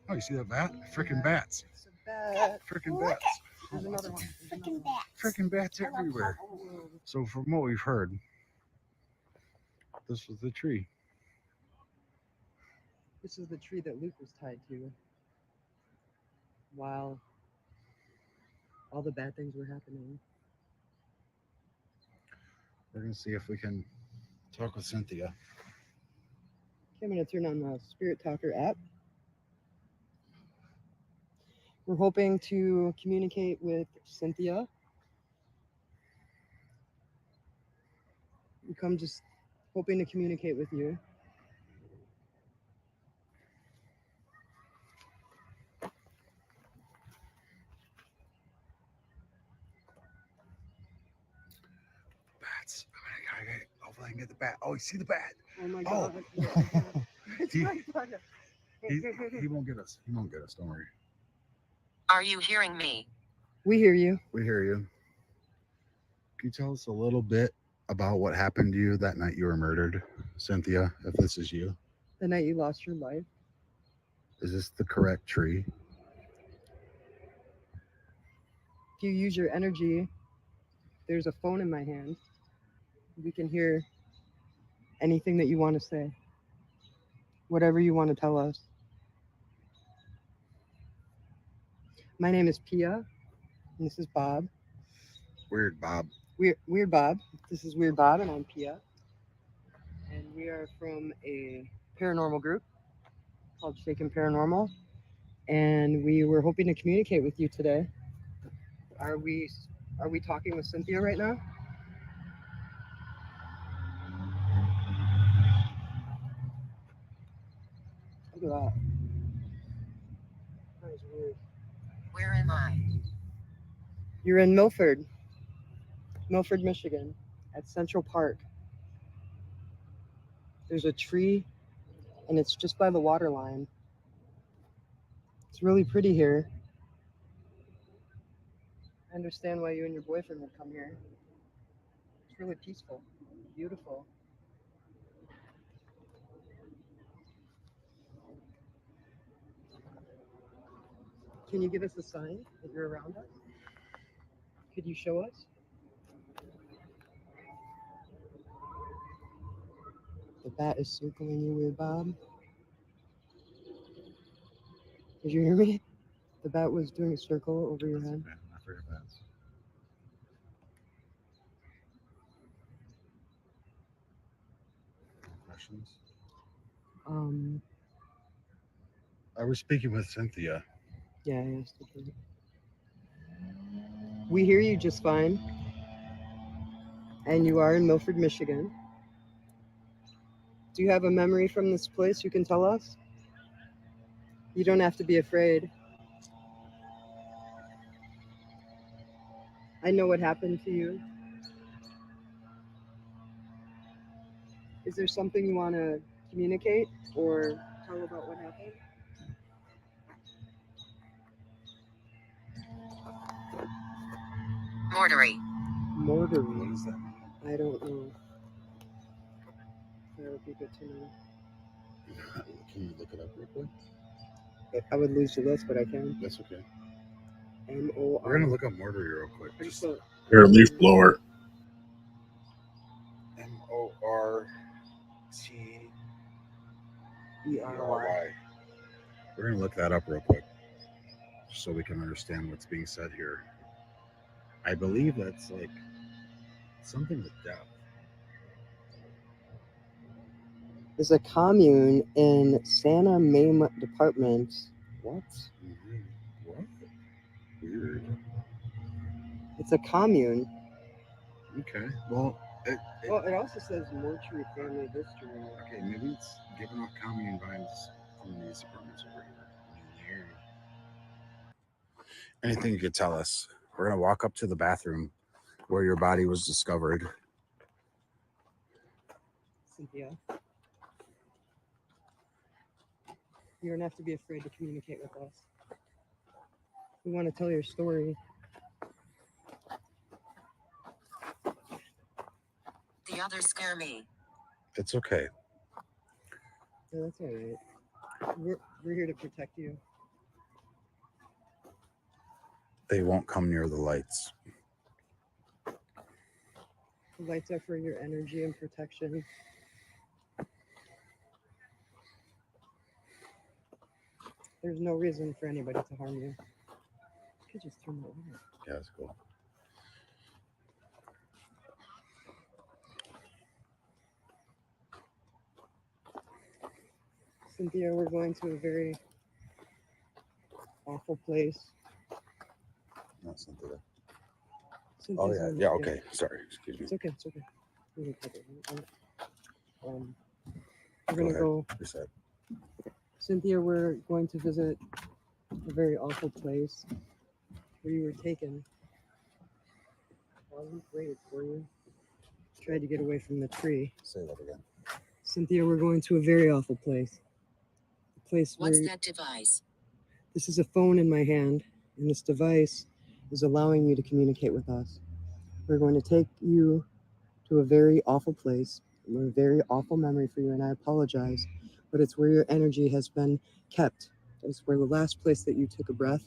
oh, you see that bat? Freaking bats. It's a bat. Freaking bats. There's another one. Freaking bats. Freaking bats everywhere. So from what we've heard, this was the tree. This is the tree that Luke was tied to while all the bad things were happening. We're going to see if we can talk with Cynthia. Okay, I'm going to turn on the Spirit Talker app. We're hoping to communicate with Cynthia. I'm just hoping to communicate with you. Bats. Hopefully I can get the bat. Oh, you see the bat? Oh my God. He won't get us. He won't get us. Don't worry. Are you hearing me? We hear you. We hear you. Can you tell us a little bit about what happened to you that night you were murdered, Cynthia, if this is you? The night you lost your life. Is this the correct tree? If you use your energy, there's a phone in my hand. We can hear anything that you want to say. Whatever you want to tell us. My name is Pia, and this is Bob. Weird Bob. Weird Bob. This is Weird Bob, and I'm Pia. And we are from a paranormal group called Shaken Paranormal. And we were hoping to communicate with you today. Are we talking with Cynthia right now? at that. That was weird. Where am I? You're in Milford, Michigan, at Central Park. There's a tree, and it's just by the water line. It's really pretty here. I understand why you and your boyfriend would come here. It's really peaceful, beautiful. Can you give us a sign that you're around us? Could you show us? The bat is circling you, weird Bob. Did you hear me? The bat was doing a circle over your head. I forget bats. Questions? I was speaking with Cynthia. Yeah, I asked it. We hear you just fine. And you are in Milford, Michigan. Do you have a memory from this place you can tell us? You don't have to be afraid. I know what happened to you. Is there something you want to communicate or tell about what happened? Mortuary. Mortuary. What does that mean? I don't know. That would be good to know. Can you look it up real quick? I would lose the list, but I can. That's okay. M-O-R. We're gonna look up mortuary real quick. Here, leaf blower. M-O-R-T-E-R-Y. We're gonna look that up real quick so we can understand what's being said here. I believe that's like something with death. There's a commune in Santa Mame Department. What? What? Weird. It's a commune. Okay. Well, it also says mortuary family history. Okay, maybe it's giving off commune vibes from these apartments over here. Anything you could tell us. We're gonna walk up to the bathroom where your body was discovered. Cynthia, you don't have to be afraid to communicate with us. We want to tell your story. The others scare me. It's okay. Yeah, that's all right. We're here to protect you. They won't come near the lights. The lights are for your energy and protection. There's no reason for anybody to harm you. You could just turn that on. Yeah, that's cool. Cynthia, we're going to a very awful place. Not Cynthia. Cynthia's Oh yeah, in- yeah. Okay, sorry. Excuse me. It's okay. It's okay. We can cut it. We're Go gonna ahead. go. You said. Cynthia, we're going to visit a very awful place where you were taken. While we waited for you, tried to get away from the tree. Say that again. Cynthia, we're going to a very awful place. A place What's where that device? this is a phone in my hand, and this device is allowing you to communicate with us. We're going to take you to a very awful place, a very awful memory for you, and I apologize, but it's where your energy has been kept. It's where the last place that you took a breath.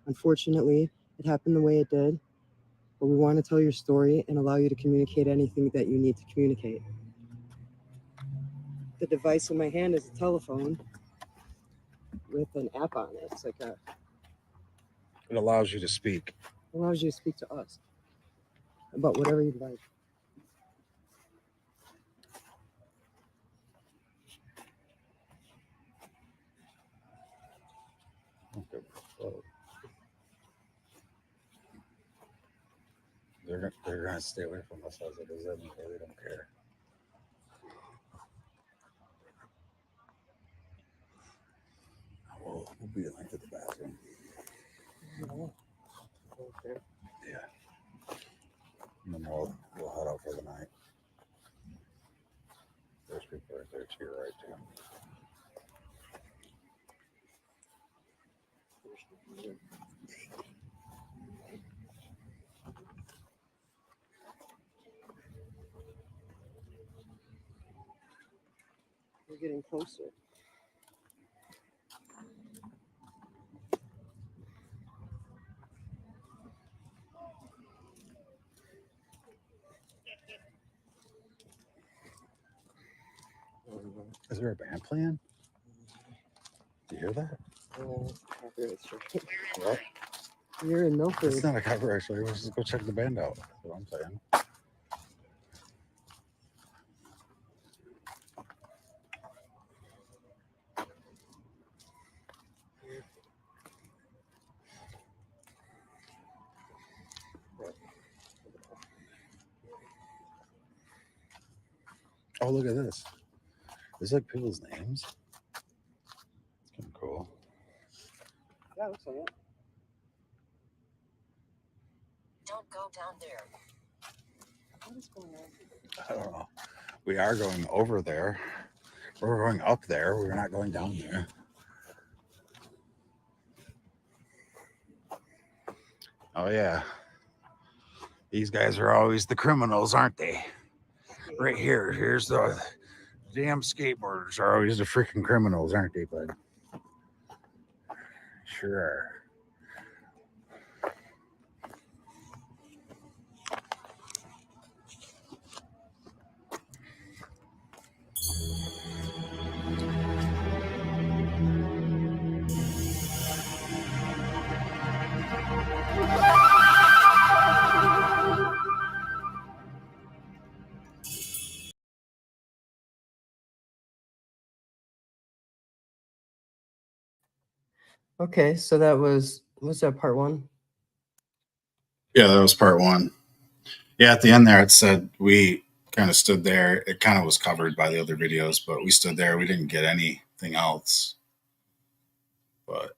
Unfortunately, it happened the way it did, but we want to tell your story and allow you to communicate anything that you need to communicate. The device in my hand is a telephone with an app on it. It's like a It allows you to speak. allows you to speak to us about whatever you'd like. Okay. Well, they're gonna stay away from us as it is. They really don't care. be like to the bathroom. Yeah. And then we'll head out for the night. There's people right there to your right too. We're getting closer. Is there a band playing? Do you hear that? What? You're in Milford. It's not a cover actually. Let's just go check the band out. That's what I'm saying. Oh, look at this. There's like people's names. It's kind of cool. Yeah, looks like it. Don't go down there. What is going on? I don't know. We are going over there. We're going up there. We're not going down there. Oh, yeah. These guys are always the criminals, aren't they? Right here. Here's the damn skateboarders are always the freaking criminals, aren't they, bud? Sure are. Okay, so that was that part one? Yeah, that was part one. Yeah, at the end there, it said we kind of stood there. It kind of was covered by the other videos, but we stood there. We didn't get anything else. But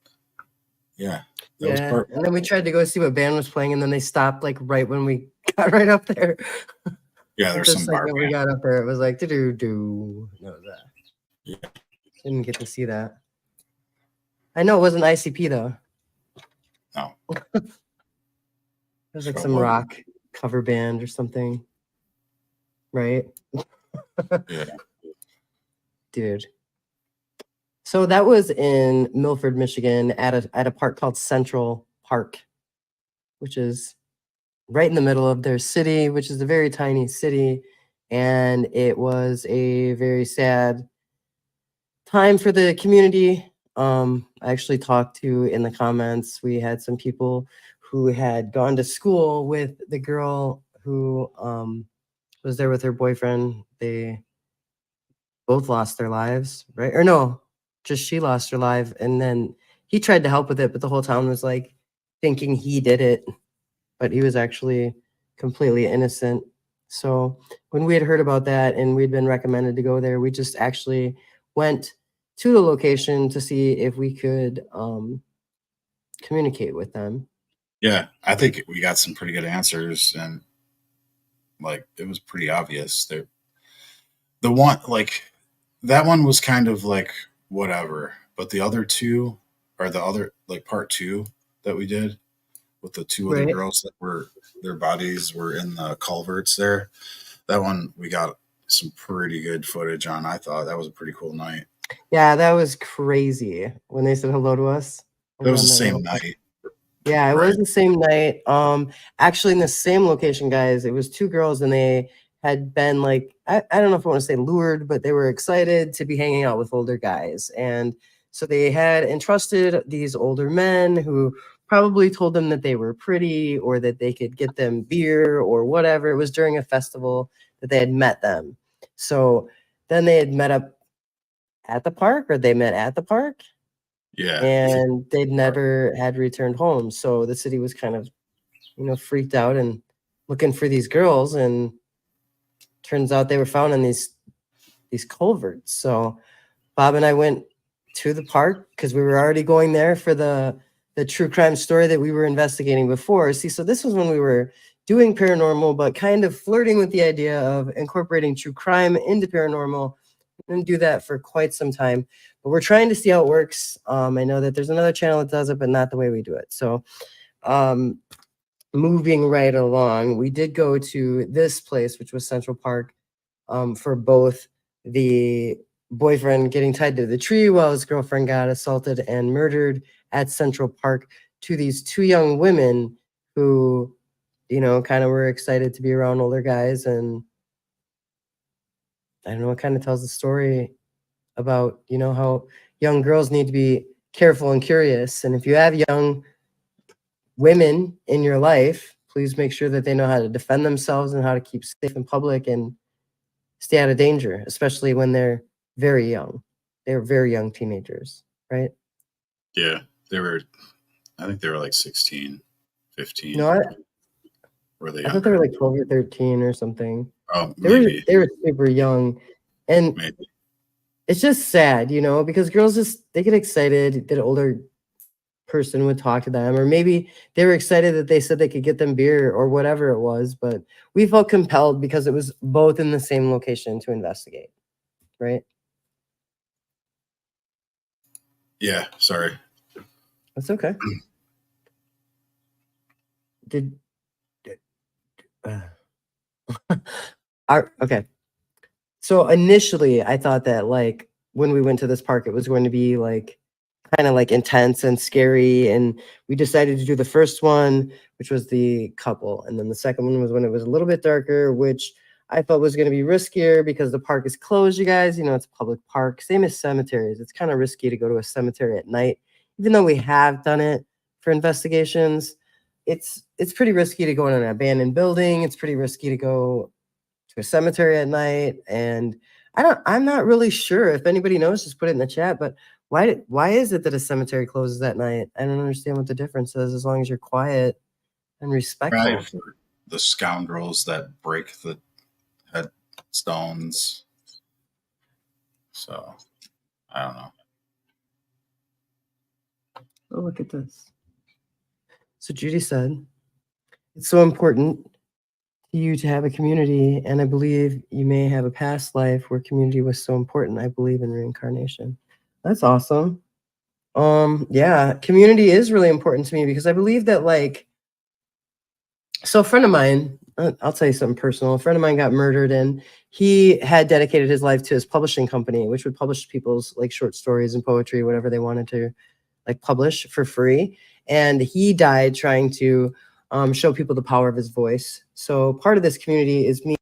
yeah, that was part And then we tried to go see what band was playing, and then they stopped like right when we got right up there. Yeah, there's Just some like bar when we got up there, it was like do. No, that. Yeah. Didn't get to see that. I know it wasn't ICP though. No. It was like So some what? rock cover band or something. Right? Yeah. Dude. So that was in Milford, Michigan at a park called Central Park, which is right in the middle of their city, which is a very tiny city. And it was a very sad time for the community. I actually talked to in the comments, we had some people who had gone to school with the girl who was there with her boyfriend. They both lost their lives, right? Or no, just she lost her life. And then he tried to help with it, but the whole town was like thinking he did it, but he was actually completely innocent. So when we had heard about that and we'd been recommended to go there, we just actually went to the location to see if we could communicate with them. Yeah, I think we got some pretty good answers, and like it was pretty obvious. The one, like that one was kind of like whatever, but the other two, or the other like part two that we did with the two other Right. girls that were their bodies were in the culverts there. That one we got some pretty good footage on. I thought that was a pretty cool night. Yeah, that was crazy when they said hello to us. It was the On same little- night. Yeah, it Right. was the same night. Actually in the same location, guys. It was two girls and they had been like, I don't know if I want to say lured, but they were excited to be hanging out with older guys. And so they had entrusted these older men who probably told them that they were pretty or that they could get them beer or whatever. It was during a festival that they had met them. So then they had met up at the park, or they met at the park. Yeah. And they'd never had returned home. So the city was kind of, freaked out and looking for these girls. And turns out they were found in these culverts. So Bob and I went to the park because we were already going there for the true crime story that we were investigating before. See, so this was when we were doing paranormal, but kind of flirting with the idea of incorporating true crime into paranormal. And do that for quite some time, but we're trying to see how it works. I know that there's another channel that does it, but not the way we do it. So moving right along, we did go to this place, which was Central Park, for both the boyfriend getting tied to the tree while his girlfriend got assaulted and murdered at Central Park, to these two young women who, you know, kind of were excited to be around older guys. And I don't know, it kind of tells the story about, you know, how young girls need to be careful and curious. And if you have young women in your life, please make sure that they know how to defend themselves and how to keep safe in public and stay out of danger, especially when they're very young. They're very young teenagers, right? Yeah, I think they were like 16, 15. No, Were they I thought they younger? were like 12 or 13 or something. Oh, They were maybe. super young. And Maybe. it's just sad, you know, because girls they get excited that an older person would talk to them, or maybe they were excited that they said they could get them beer or whatever it was, but we felt compelled because it was both in the same location to investigate, right? Yeah, sorry. That's okay. Okay. So initially I thought that like when we went to this park, it was going to be like kind of like intense and scary. And we decided to do the first one, which was the couple. And then the second one was when it was a little bit darker, which I thought was going to be riskier because the park is closed, you guys. You know, it's a public park. Same as cemeteries. It's kind of risky to go to a cemetery at night, even though we have done it for investigations. It's pretty risky to go in an abandoned building. It's pretty risky to go to a cemetery at night. And I'm not really sure. If anybody knows, just put it in the chat. But why is it that a cemetery closes at night? I don't understand what the difference is, as long as you're quiet and respectful. Right, for the scoundrels that break the headstones. So, I don't know. Oh, look at this. So Judy said, it's so important to you to have a community, and I believe you may have a past life where community was so important. I believe in reincarnation. That's awesome. Yeah, community is really important to me because I believe that, like, so a friend of mine, I'll tell you something personal. A friend of mine got murdered, and he had dedicated his life to his publishing company, which would publish people's like short stories and poetry, whatever they wanted to like publish for free. And he died trying to show people the power of his voice. So part of this community is me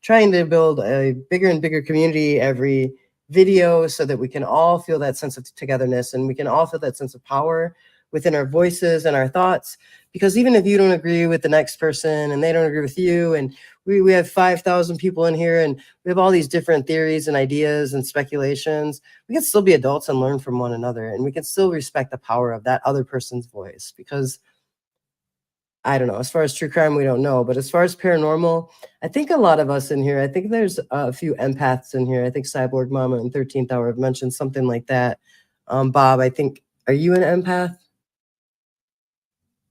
trying to build a bigger and bigger community every video so that we can all feel that sense of togetherness and we can all feel that sense of power within our voices and our thoughts. Because even if you don't agree with the next person and they don't agree with you, and we have 5,000 people in here and we have all these different theories and ideas and speculations, we can still be adults and learn from one another, and we can still respect the power of that other person's voice. Because I don't know, as far as true crime, we don't know, but as far as paranormal, I think a lot of us in here, I think there's a few empaths in here. I think Cyborg Mama and 13th Hour have mentioned something like that. Bob, I think, are you an empath?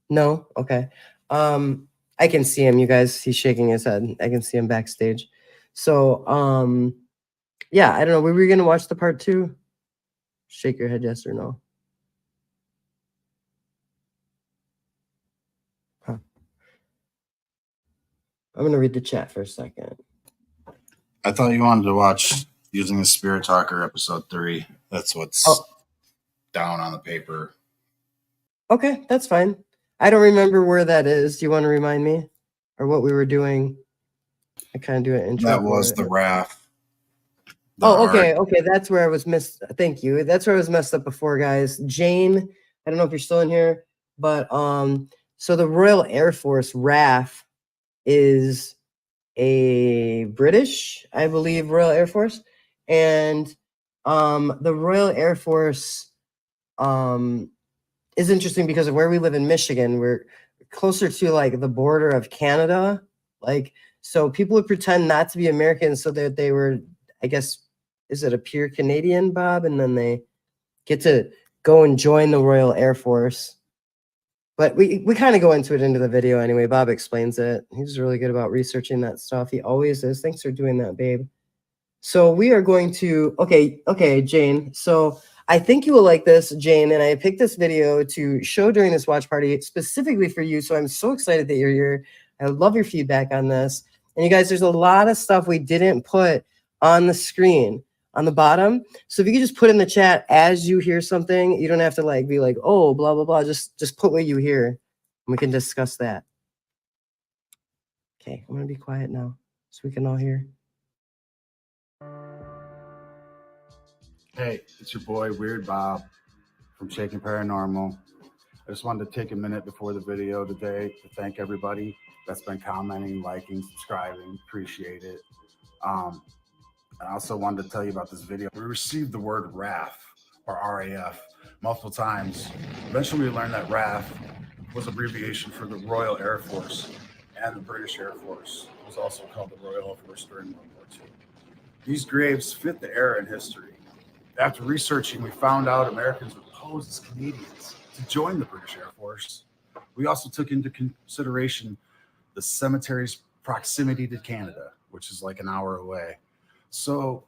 No? Okay. I can see him, you guys. He's shaking his head. I can see him backstage. So, yeah, I don't know. Were we going to watch the part 2? Shake your head yes or no. Huh. I'm going to read the chat for a second. I thought you wanted to watch Using the Spirit Talker episode 3. That's what's down on the paper. Okay, that's fine. I don't remember where that is. Do you want to remind me or what we were doing? I kind of do an intro. That was the raft. Okay. That's where I was missed. Thank you. That's where I was messed up before, guys. Jane, I don't know if you're still in here, but so the Royal Air Force RAF is a British, I believe, Royal Air Force, and the Royal Air Force is interesting because of where we live in Michigan. We're closer to like the border of Canada, like, so people would pretend not to be American so that they were, I guess, is it a pure Canadian, Bob? And then they get to go and join the Royal Air Force. But we kind of go into it into the video anyway. Bob explains it. He's really good about researching that stuff. He always is. Thanks for doing that, babe. So we are going to, okay, Jane. So I think you will like this, Jane. And I picked this video to show during this watch party specifically for you. So I'm so excited that you're here. I love your feedback on this. And you guys, there's a lot of stuff we didn't put on the screen on the bottom. So if you could just put in the chat as you hear something, you don't have to like be like, oh, blah, blah, blah. Just put what you hear and we can discuss that. Okay, I'm going to be quiet now so we can all hear. Hey, it's your boy Weird Bob from Shaking Paranormal. I just wanted to take a minute before the video today to thank everybody that's been commenting, liking, subscribing. Appreciate it. I also wanted to tell you about this video. We received the word RAF or RAF multiple times. Eventually we learned that RAF was abbreviation for the Royal Air Force and the British Air Force. It was also called the Royal Air Force during World War II. These graves fit the era in history. After researching, we found out Americans were posed as Canadians to join the British Air Force. We also took into consideration the cemetery's proximity to Canada, which is like an hour away. So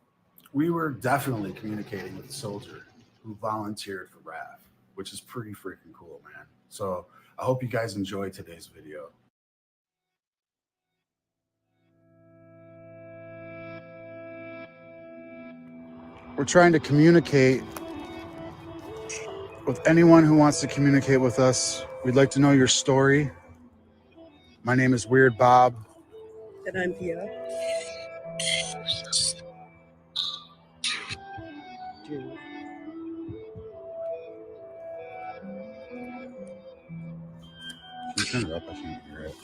we were definitely communicating with a soldier who volunteered for RAF, which is pretty freaking cool, man. So I hope you guys enjoyed today's video. We're trying to communicate with anyone who wants to communicate with us. We'd like to know your story. My name is Weird Bob. And I'm Pia. Can you turn it up? I can't hear it.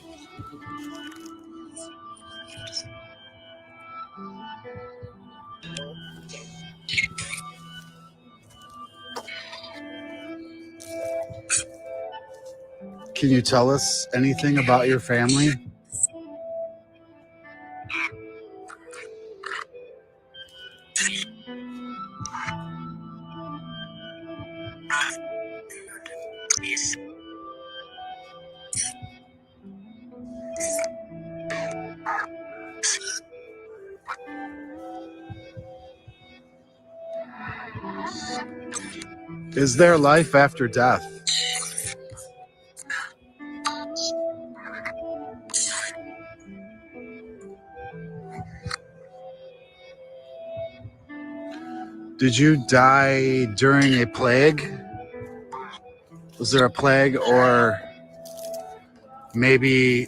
Can you tell us anything about your family? Is there life after death? Did you die during a plague? Was there a plague or maybe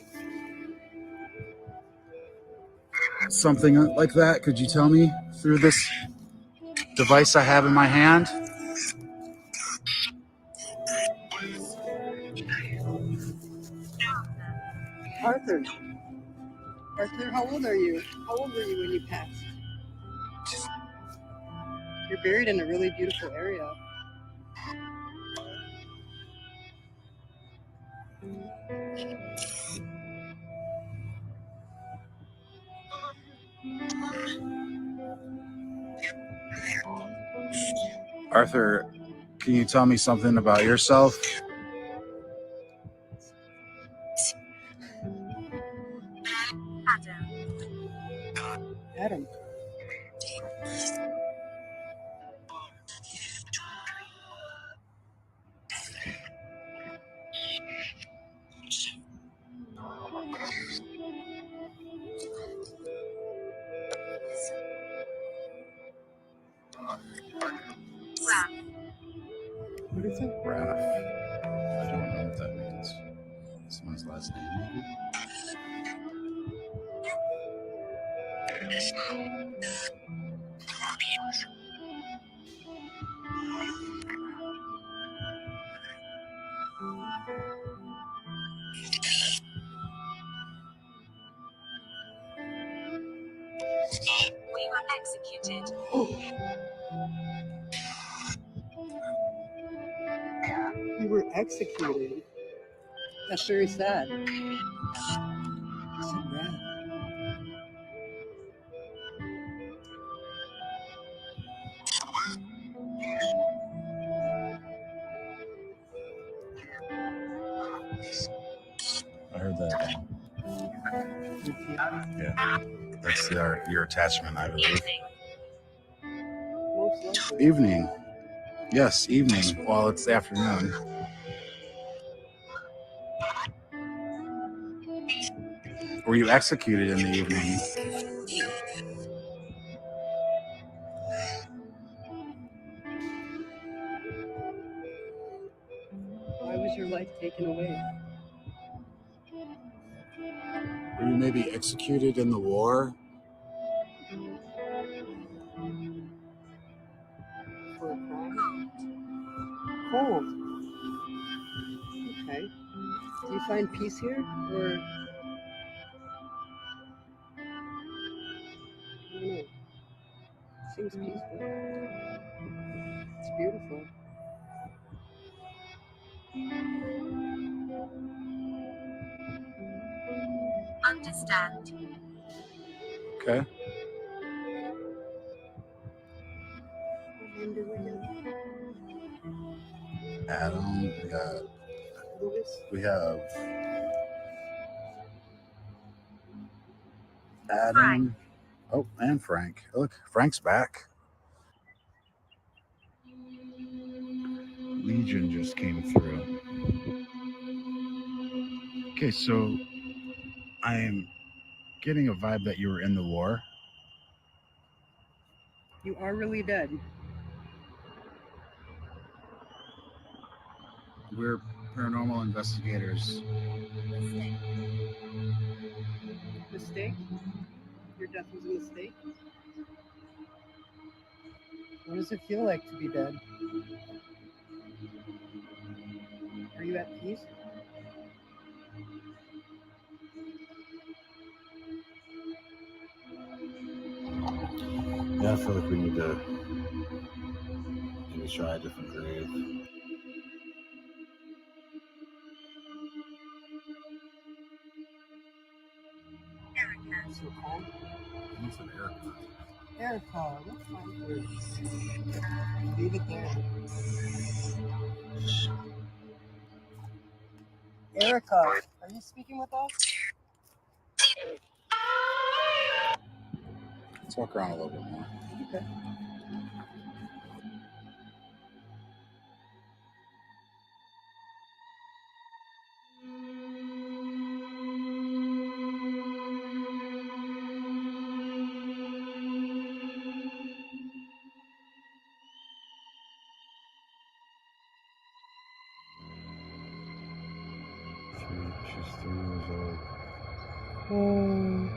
something like that? Could you tell me through this device I have in my hand? Arthur, how old are you? How old were you when you passed? You're buried in a really beautiful area. Arthur, can you tell me something about yourself? Adam. What is it? Raph. I don't know what that means. Someone's last name, maybe? We were executed. You were executed. That's very sad. So bad. Yeah, that's your attachment, I believe. Most likely. Evening. Yes, evening. Well, it's afternoon. Were you executed in the evening? Why was your life taken away? Were you maybe executed in the war? For a crime? Cold. Okay. Do you find peace here, or? I don't know. Seems peaceful. It's beautiful. Understand. Okay. Adam, we have Adam. Oh, and Frank. Look, Frank's back. Legion just came through. Okay, so I'm getting a vibe that you were in the war. You are really dead. We're paranormal investigators. Mistake? Your death was a mistake? What does it feel like to be dead? Are you at peace? Yeah, I feel like we need to maybe try a different grave. So calm? What's an Erica? Erica, that's fine. Leave it there. Erica, are you speaking with us? Let's walk around a little bit more. Okay. She's 3 years old. Oh,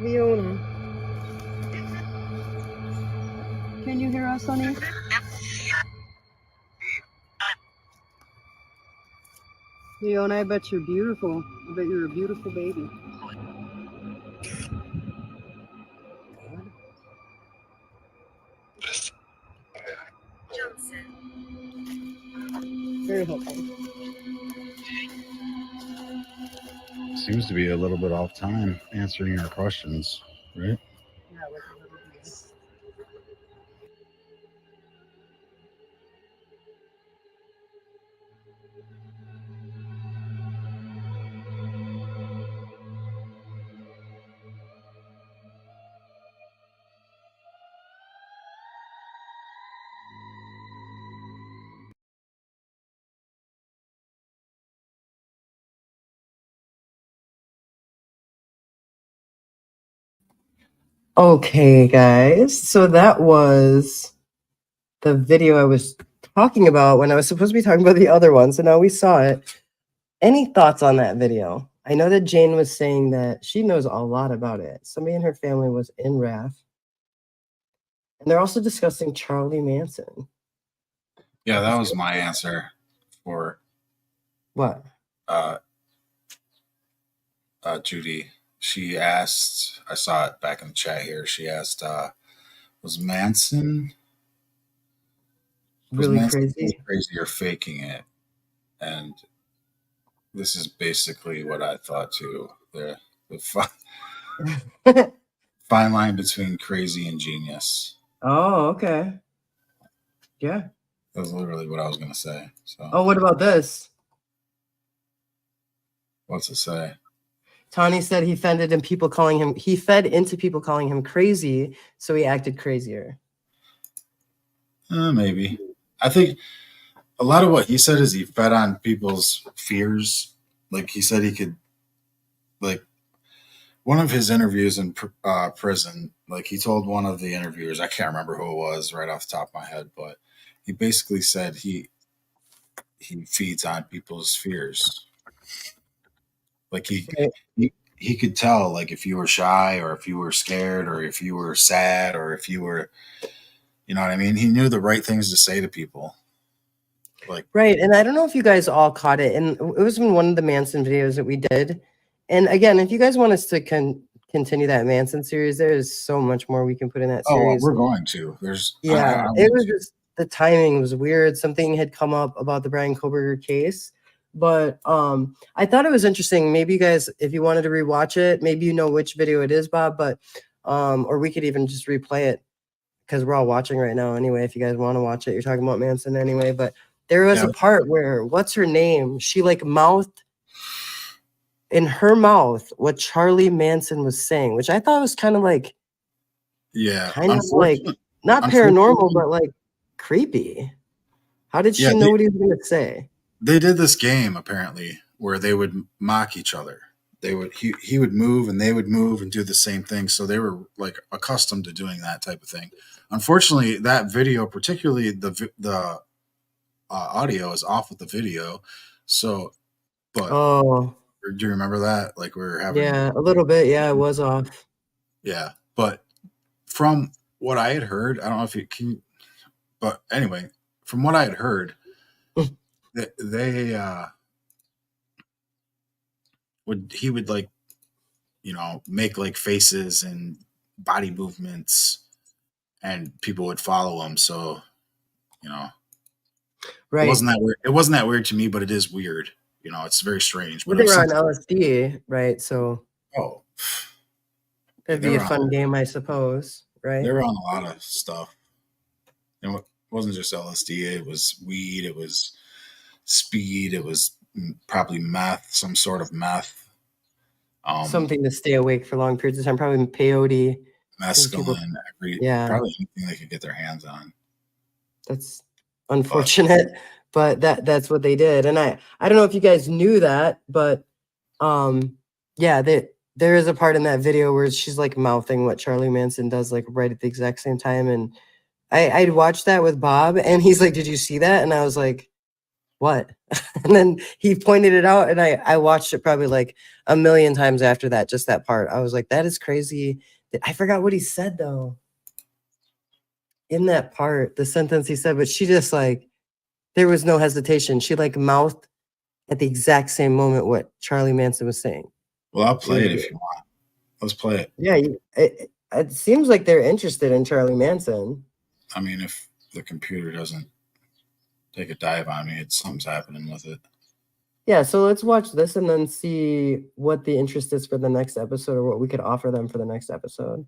Leona. Can you hear us, honey? Leona, I bet you're beautiful. I bet you're a beautiful baby. Johnson. Very helpful. Seems to be a little bit off time answering our questions, right? Yeah, like a little bit. Okay, guys. So that was the video I was talking about when I was supposed to be talking about the other one. So now we saw it. Any thoughts on that video? I know that Jane was saying that she knows a lot about it. Somebody in her family was in RAF. And they're also discussing Charlie Manson. Yeah, that was my answer for What? Judy. She asked, I saw it back in the chat here. She asked, was Manson Really crazy? Crazy or faking it? And this is basically what I thought too. The fine line between crazy and genius. Oh, okay. Yeah. That was literally what I was going to say. So. Oh, what about this? What's it say? Tawny said he fed into people calling him crazy, so he acted crazier. Maybe. I think a lot of what he said is he fed on people's fears. Like he said he could, like one of his interviews in prison, like he told one of the interviewers, I can't remember who it was right off the top of my head, but he basically said he feeds on people's fears. Like he could tell, like if you were shy or if you were scared or if you were sad or if you were, you know what I mean? He knew the right things to say to people. Like right, and I don't know if you guys all caught it, and it was in one of the Manson videos that we did. And again, if you guys want us to continue that Manson series, there is so much more we can put in that series. We're going to. There's it was just the timing was weird. Something had come up about the Brian Koberger case, but I thought it was interesting. Maybe you guys, if you wanted to rewatch it, maybe you know which video it is, Bob, but or we could even just replay it because we're all watching right now anyway. If you guys want to watch it, you're talking about Manson anyway, but there was a part where, what's her name? She like mouthed in her mouth what Charlie Manson was saying, which I thought was kind of like, kind of like not paranormal, but like creepy. How did she know what he was going to say? They did this game apparently where they would mock each other. They would he would move and they would move and do the same thing. So they were like accustomed to doing that type of thing. Unfortunately, that video, particularly the audio, is off with the video. So, but do you remember that? Like we were having a little bit. Yeah, it was off. Yeah, but from what I had heard, I don't know if you can, but anyway, from what I had heard, he would like, you know, make like faces and body movements, and people would follow him. So, you know, right? It wasn't that weird to me, but it is weird. You know, it's very strange. But they were on LSD, right? So, that'd be a fun game, I suppose, right? They were on a lot of stuff. And it wasn't just LSD. It was weed. It was speed. It was probably meth, some sort of meth. Something to stay awake for long periods of time. Probably peyote, mescaline, probably anything they could get their hands on. That's unfortunate, but that's what they did. And I don't know if you guys knew that, but there is a part in that video where she's like mouthing what Charlie Manson does, like right at the exact same time. And I'd watched that with Bob, and he's like, "Did you see that?" And I was like, "What?" And then he pointed it out, and I watched it probably like a million times after that, just that part. I was like, "That is crazy." I forgot what he said though. In that part, the sentence he said, but she just like, there was no hesitation. She like mouthed at the exact same moment what Charlie Manson was saying. Well, I'll play it if you want. Let's play it. Yeah, it seems like they're interested in Charlie Manson. I mean, if the computer doesn't take a dive on me, something's happening with it. Yeah, so let's watch this and then see what the interest is for the next episode or what we could offer them for the next episode.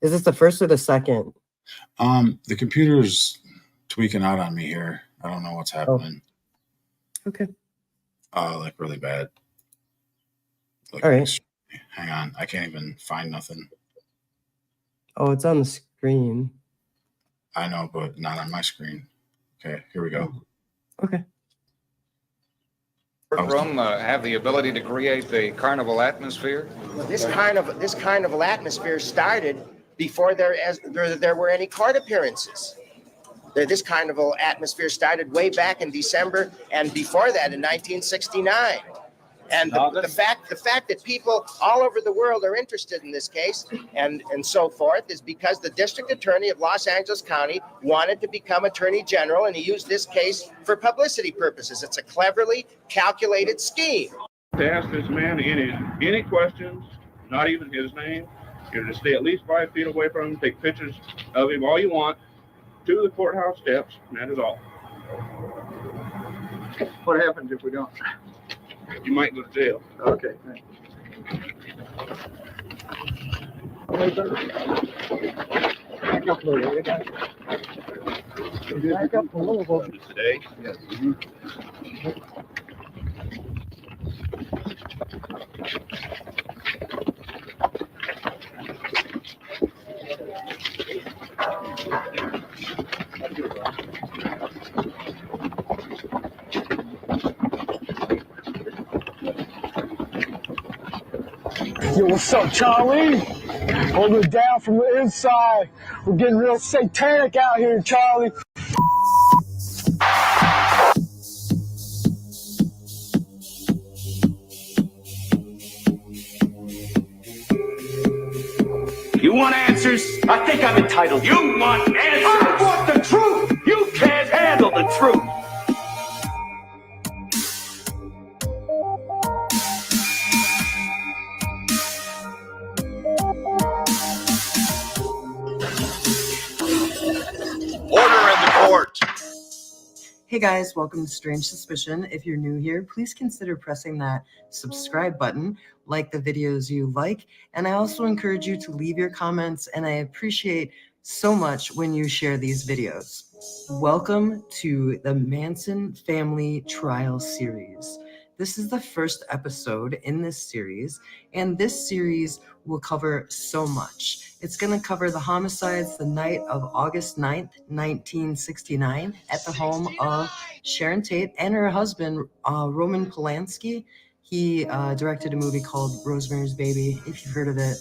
Is this the first or the second? The computer's tweaking out on me here. I don't know what's happening. Okay. Like really bad. Like, all right. Hang on. I can't even find nothing. Oh, it's on the screen. I know, but not on my screen. Okay, here we go. Okay. Room have the ability to create the carnival atmosphere? Well, this carnival atmosphere started before there were any court appearances. This carnival atmosphere started way back in December, and before that in 1969. And the fact that people all over the world are interested in this case and so forth is because the district attorney of Los Angeles County wanted to become attorney general, and he used this case for publicity purposes. It's a cleverly calculated scheme. To ask this man any questions, not even his name, you're to stay at least 5 feet away from him, take pictures of him all you want, to the courthouse steps, and that is all. What happens if we don't? You might go to jail. Okay, thanks. Back up a little. Back up a little. Today? Yes. Mm-hmm. Yo, what's up, Charlie? Hold it down from the inside. We're getting real satanic out here, Charlie. You want answers? I think I'm entitled. You want answers? I want the truth! You can't handle the truth! Order in the court. Hey guys, welcome to Strange Suspicion. If you're new here, please consider pressing that subscribe button, like the videos you like, and I also encourage you to leave your comments, and I appreciate so much when you share these videos. Welcome to the Manson Family Trial Series. This is the first episode in this series, and this series will cover so much. It's going to cover the homicides the night of August 9th, 1969, at the home of Sharon Tate and her husband, Roman Polanski. He directed a movie called Rosemary's Baby, if you've heard of it.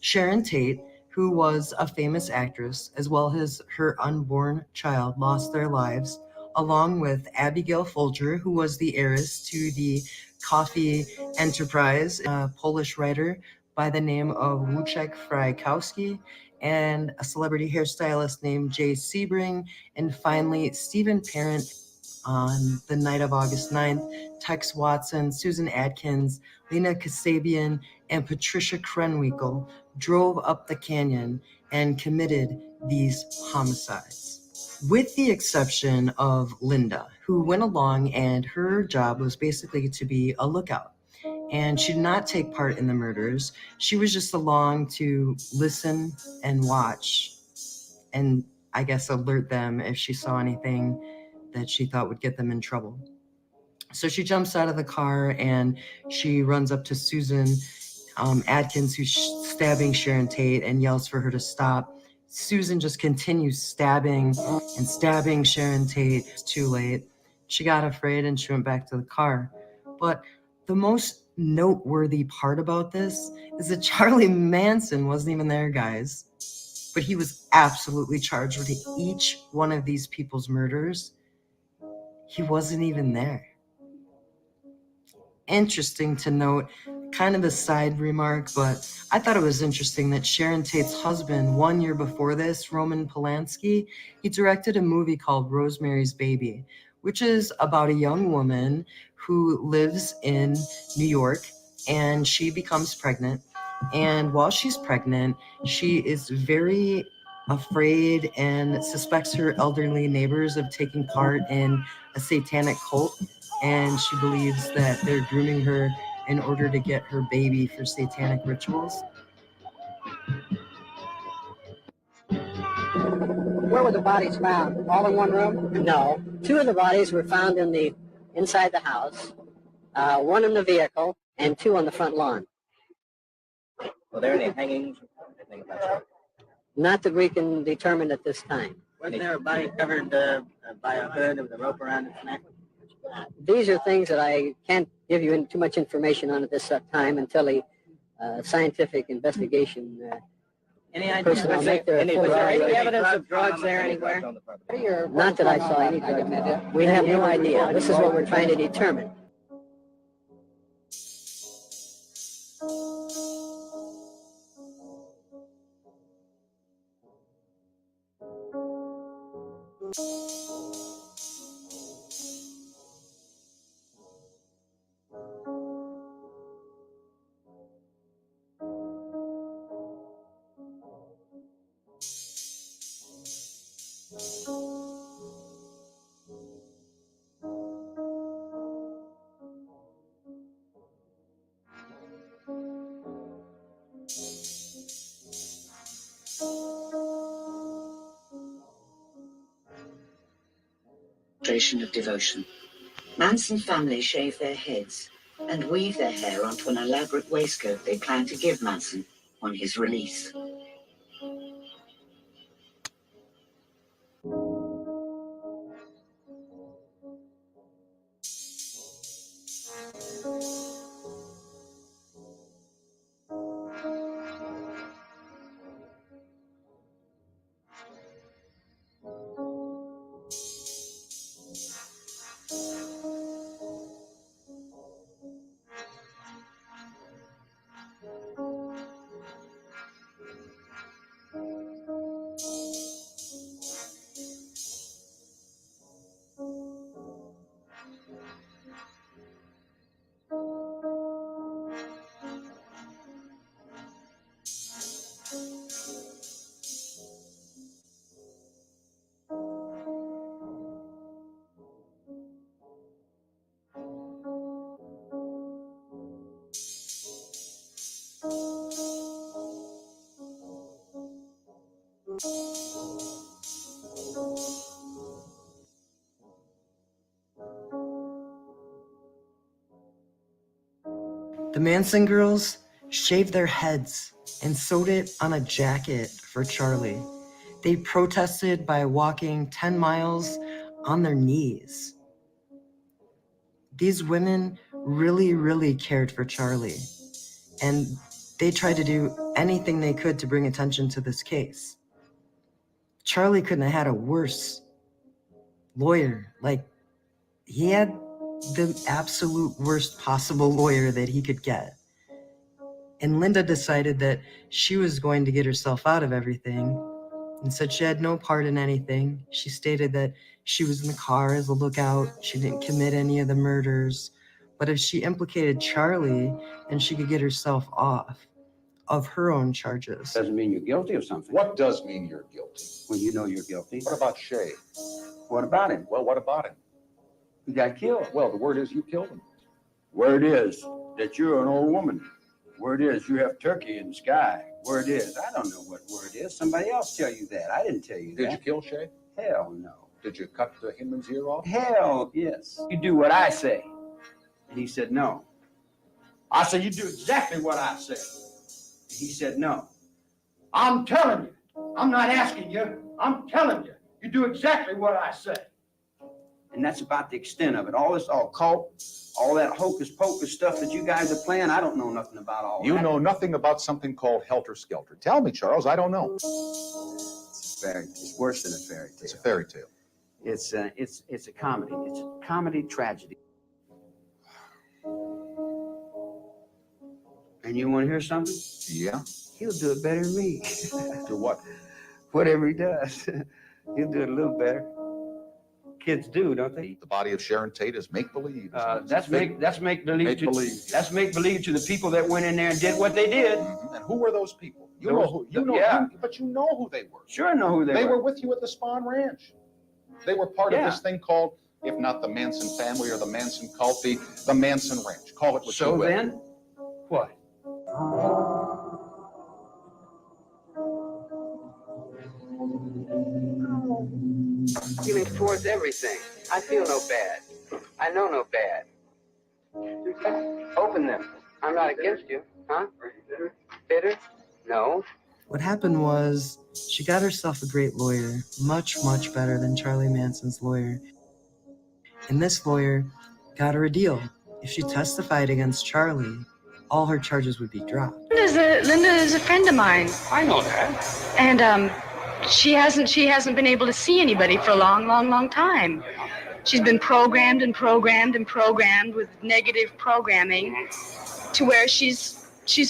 Sharon Tate, who was a famous actress, as well as her unborn child, lost their lives, along with Abigail Folger, who was the heiress to the coffee enterprise, a Polish writer by the name of Wojciech Frykowski, and a celebrity hairstylist named Jay Sebring, and finally Stephen Parent. On the night of August 9th, Tex Watson, Susan Atkins, Lena Kasabian, and Patricia Krenwinkel drove up the canyon and committed these homicides. With the exception of Linda, who went along and her job was basically to be a lookout. And she did not take part in the murders. She was just along to listen and watch and I guess alert them if she saw anything that she thought would get them in trouble. So she jumps out of the car and she runs up to Susan Atkins, who's stabbing Sharon Tate, and yells for her to stop. Susan just continues stabbing and stabbing Sharon Tate. It's too late. She got afraid and she went back to the car. But the most noteworthy part about this is that Charlie Manson wasn't even there, guys. But he was absolutely charged with each one of these people's murders. He wasn't even there. Interesting to note, kind of a side remark, but I thought it was interesting that Sharon Tate's husband, 1 year before this, Roman Polanski, he directed a movie called Rosemary's Baby, which is about a young woman who lives in New York and she becomes pregnant. And while she's pregnant, she is very afraid and suspects her elderly neighbors of taking part in a satanic cult, and she believes that they're grooming her in order to get her baby for satanic rituals. Where were the bodies found? All in one room? No. Two of the bodies were found inside the house, one in the vehicle, and two on the front lawn. Were there any hangings? Not that we can determine at this time. Wasn't there a body covered by a hood with a rope around its neck? These are things that I can't give you too much information on at this time until a scientific investigation Any idea? personnel make their full Was there any evaluation. evidence of drugs there anywhere? Not that I saw any drugs. We have no idea. This is what we're trying to determine. Of devotion. Manson family shave their heads and weave their hair onto an elaborate waistcoat they plan to give Manson on his release. The Manson girls shaved their heads and sewed it on a jacket for Charlie. They protested by walking 10 miles on their knees. These women really, really cared for Charlie, and they tried to do anything they could to bring attention to this case. Charlie couldn't have had a worse lawyer. Like, he had the absolute worst possible lawyer that he could get. And Linda decided that she was going to get herself out of everything and said she had no part in anything. She stated that she was in the car as a lookout. She didn't commit any of the murders. But if she implicated Charlie, then she could get herself off of her own charges. Doesn't mean you're guilty of something. What does mean you're guilty? When you know you're guilty. What about Shay? What about him? Well, what about him? He got killed. Well, the word is you killed him. Word is that you're an old woman. Word is you have turkey in the sky. Word is, I don't know what word is. Somebody else tell you that. I didn't tell you that. Did you kill Shay? Hell no. Did you cut the Hinman's ear off? Hell yes. You do what I say. And he said no. I said, you do exactly what I say. And he said no. I'm telling you. I'm not asking you. I'm telling you. You do exactly what I say. And that's about the extent of it. All this occult, all that hocus pocus stuff that you guys are playing, I don't know nothing about all that. You know nothing about something called helter skelter. Tell me, Charles, I don't know. It's worse than a fairy tale. It's a fairy tale. It's a comedy. It's a comedy tragedy. And you want to hear something? Yeah. He'll do it better than me. Do what? Whatever he does, he'll do it a little better. Kids do, don't they? The body of Sharon Tate is make-believe. That's make believe. Make-believe. That's make believe to the people that went in there and did what they did. Mm-hmm. And who were those people? But you know who they were. Sure, I know who they were. They were with you at the Spahn Ranch. They were part of this thing called, if not the Manson family or the Manson cult, the Manson Ranch. Call it what you will. So then, what? Feeling towards everything. I feel no bad. I know no bad. Open them. I'm not against you, huh? Are you bitter? Bitter? No. What happened was she got herself a great lawyer, much, much better than Charlie Manson's lawyer. And this lawyer got her a deal. If she testified against Charlie, all her charges would be dropped. Linda is a friend of mine. I know that. And she hasn't been able to see anybody for a long time. She's been programmed with negative programming to where she's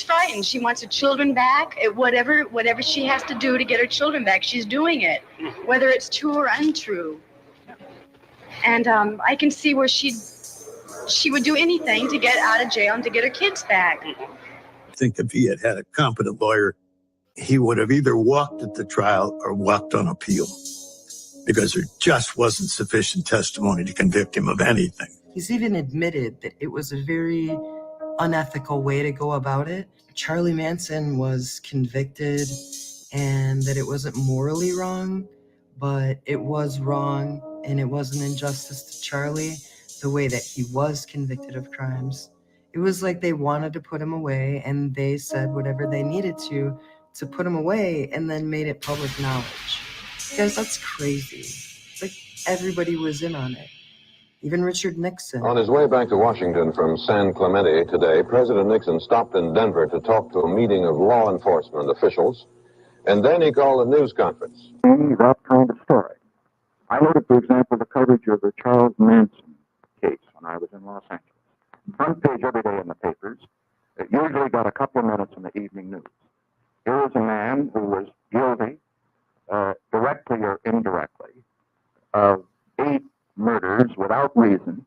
frightened. She wants her children back. Whatever she has to do to get her children back, she's doing it, whether it's true or untrue. And I can see where she would do anything to get out of jail and to get her kids back. I think if he had a competent lawyer, he would have either walked at the trial or walked on appeal, because there just wasn't sufficient testimony to convict him of anything. He's even admitted that it was a very unethical way to go about it. Charlie Manson was convicted and that it wasn't morally wrong, but it was wrong, and it was an injustice to Charlie the way that he was convicted of crimes. It was like they wanted to put him away, and they said whatever they needed to put him away, and then made it public knowledge. Guys, that's crazy. Like, everybody was in on it. Even Richard Nixon. On his way back to Washington from San Clemente today, President Nixon stopped in Denver to talk to a meeting of law enforcement officials, and then he called a news conference. That kind of story. I noted, for example, the coverage of the Charles Manson case when I was in Los Angeles. Front page every day in the papers. It usually got a couple of minutes in the evening news. Here was a man who was guilty, directly or indirectly, of 8 murders without reason.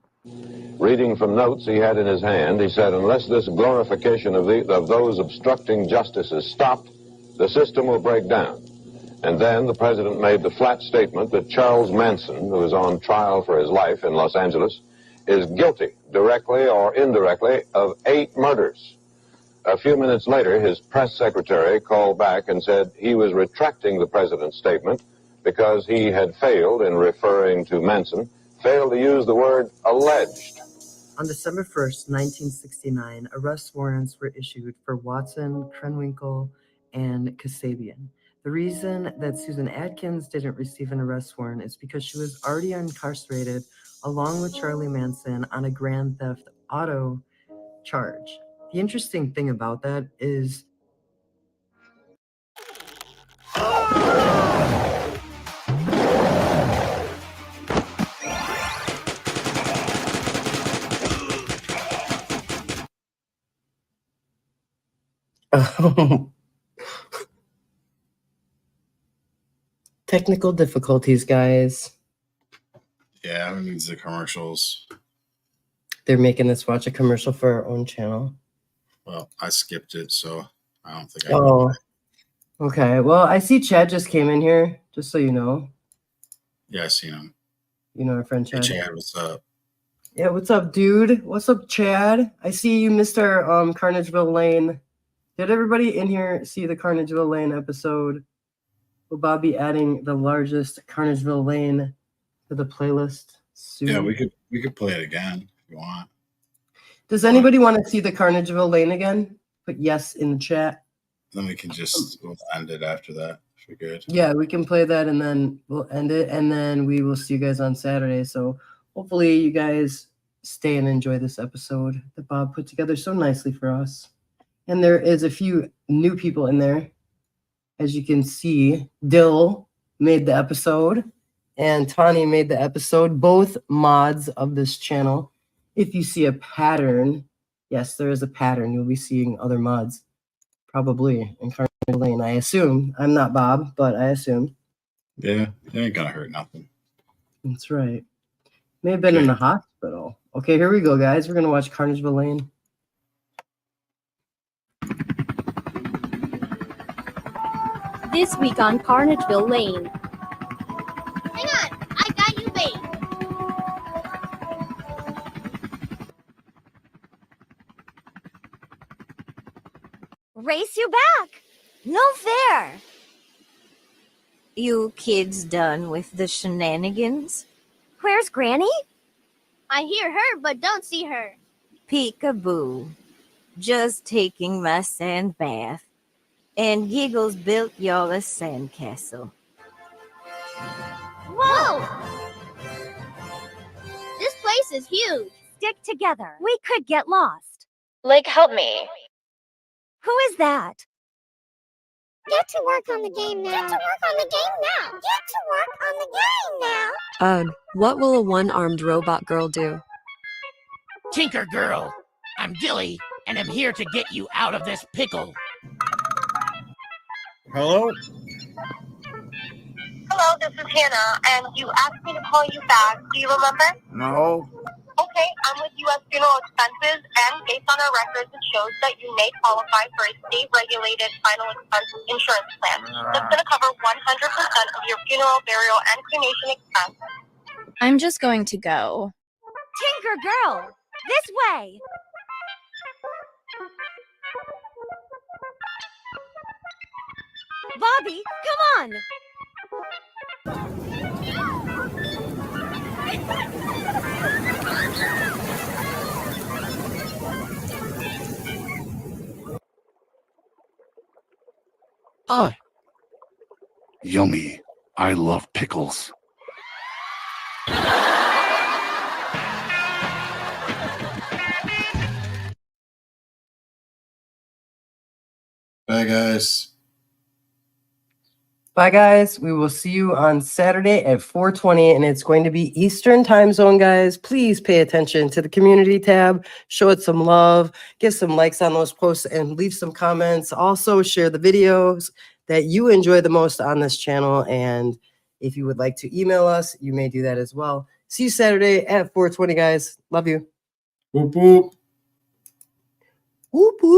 Reading from notes he had in his hand, he said, unless this glorification of those obstructing justice is stopped, the system will break down. And then the president made the flat statement that Charles Manson, who is on trial for his life in Los Angeles, is guilty, directly or indirectly, of 8 murders. A few minutes later, his press secretary called back and said he was retracting the president's statement because he had failed in referring to Manson, failed to use the word alleged. On December 1st, 1969, arrest warrants were issued for Watson, Krenwinkel, and Kasabian. The reason that Susan Atkins didn't receive an arrest warrant is because she was already incarcerated along with Charlie Manson on a grand theft auto charge. The interesting thing about that is technical difficulties, guys. Yeah, it means the commercials. They're making us watch a commercial for our own channel. Well, I skipped it, so I don't think I Oh, okay. Well, I see Chad just came in here, just so you know. Yeah, I seen him. You know our friend Hey, Chad. Chad, what's up? Yeah, what's up, dude? What's up, Chad? I see you, Mr. Carnageville Lane. Did everybody in here see the Carnageville Lane episode? Will Bob be adding the largest Carnageville Lane to the playlist soon? Yeah, we could play it again if you want. Does anybody want to see the Carnageville Lane again? Put yes in the chat. Then we can just we'll end it after that if you're good. Yeah, we can play that and then we'll end it, and then we will see you guys on Saturday. So hopefully you guys stay and enjoy this episode that Bob put together so nicely for us. And there is a few new people in there. As you can see, Dill made the episode and Tani made the episode, both mods of this channel. If you see a pattern, yes, there is a pattern. You'll be seeing other mods, probably in Carnegie Lane, I assume. I'm not Bob, but I assume. Yeah, it ain't gonna hurt nothing. That's right. May have been in the hospital. Okay, here we go, guys. We're going to watch Carnageville Lane. This week on Carnageville Lane. Hang on, I got you bait. Race you back. No fair. You kids done with the shenanigans? Where's Granny? I hear her, but don't see her. Peekaboo. Just taking my sand bath. And Giggles built y'all a sandcastle. Whoa! This place is huge. Stick together. We could get lost. Like, help me. Who is that? Get to work on the game now. Get to work on the game now. Get to work on the game now. What will a one-armed robot girl do? Tinker Girl, I'm Dilly, and I'm here to get you out of this pickle. Hello? Hello, this is Hannah, and you asked me to call you back. Do you remember? No. Okay, I'm with U.S. Funeral Expenses, and based on our records, it shows that you may qualify for a state-regulated final expense insurance plan. That's going to cover 100% of your funeral, burial, and cremation expense. I'm just going to go. Tinker Girl, this way. Bobby, come on. Yummy. I love pickles. Bye, guys. Bye, guys. We will see you on Saturday at 4:20, and it's going to be Eastern time zone, guys. Please pay attention to the community tab. Show it some love. Give some likes on those posts and leave some comments. Also, share the videos that you enjoy the most on this channel. And if you would like to email us, you may do that as well. See you Saturday at 4:20, guys. Love you. Whoop, whoop. Whoop, whoop.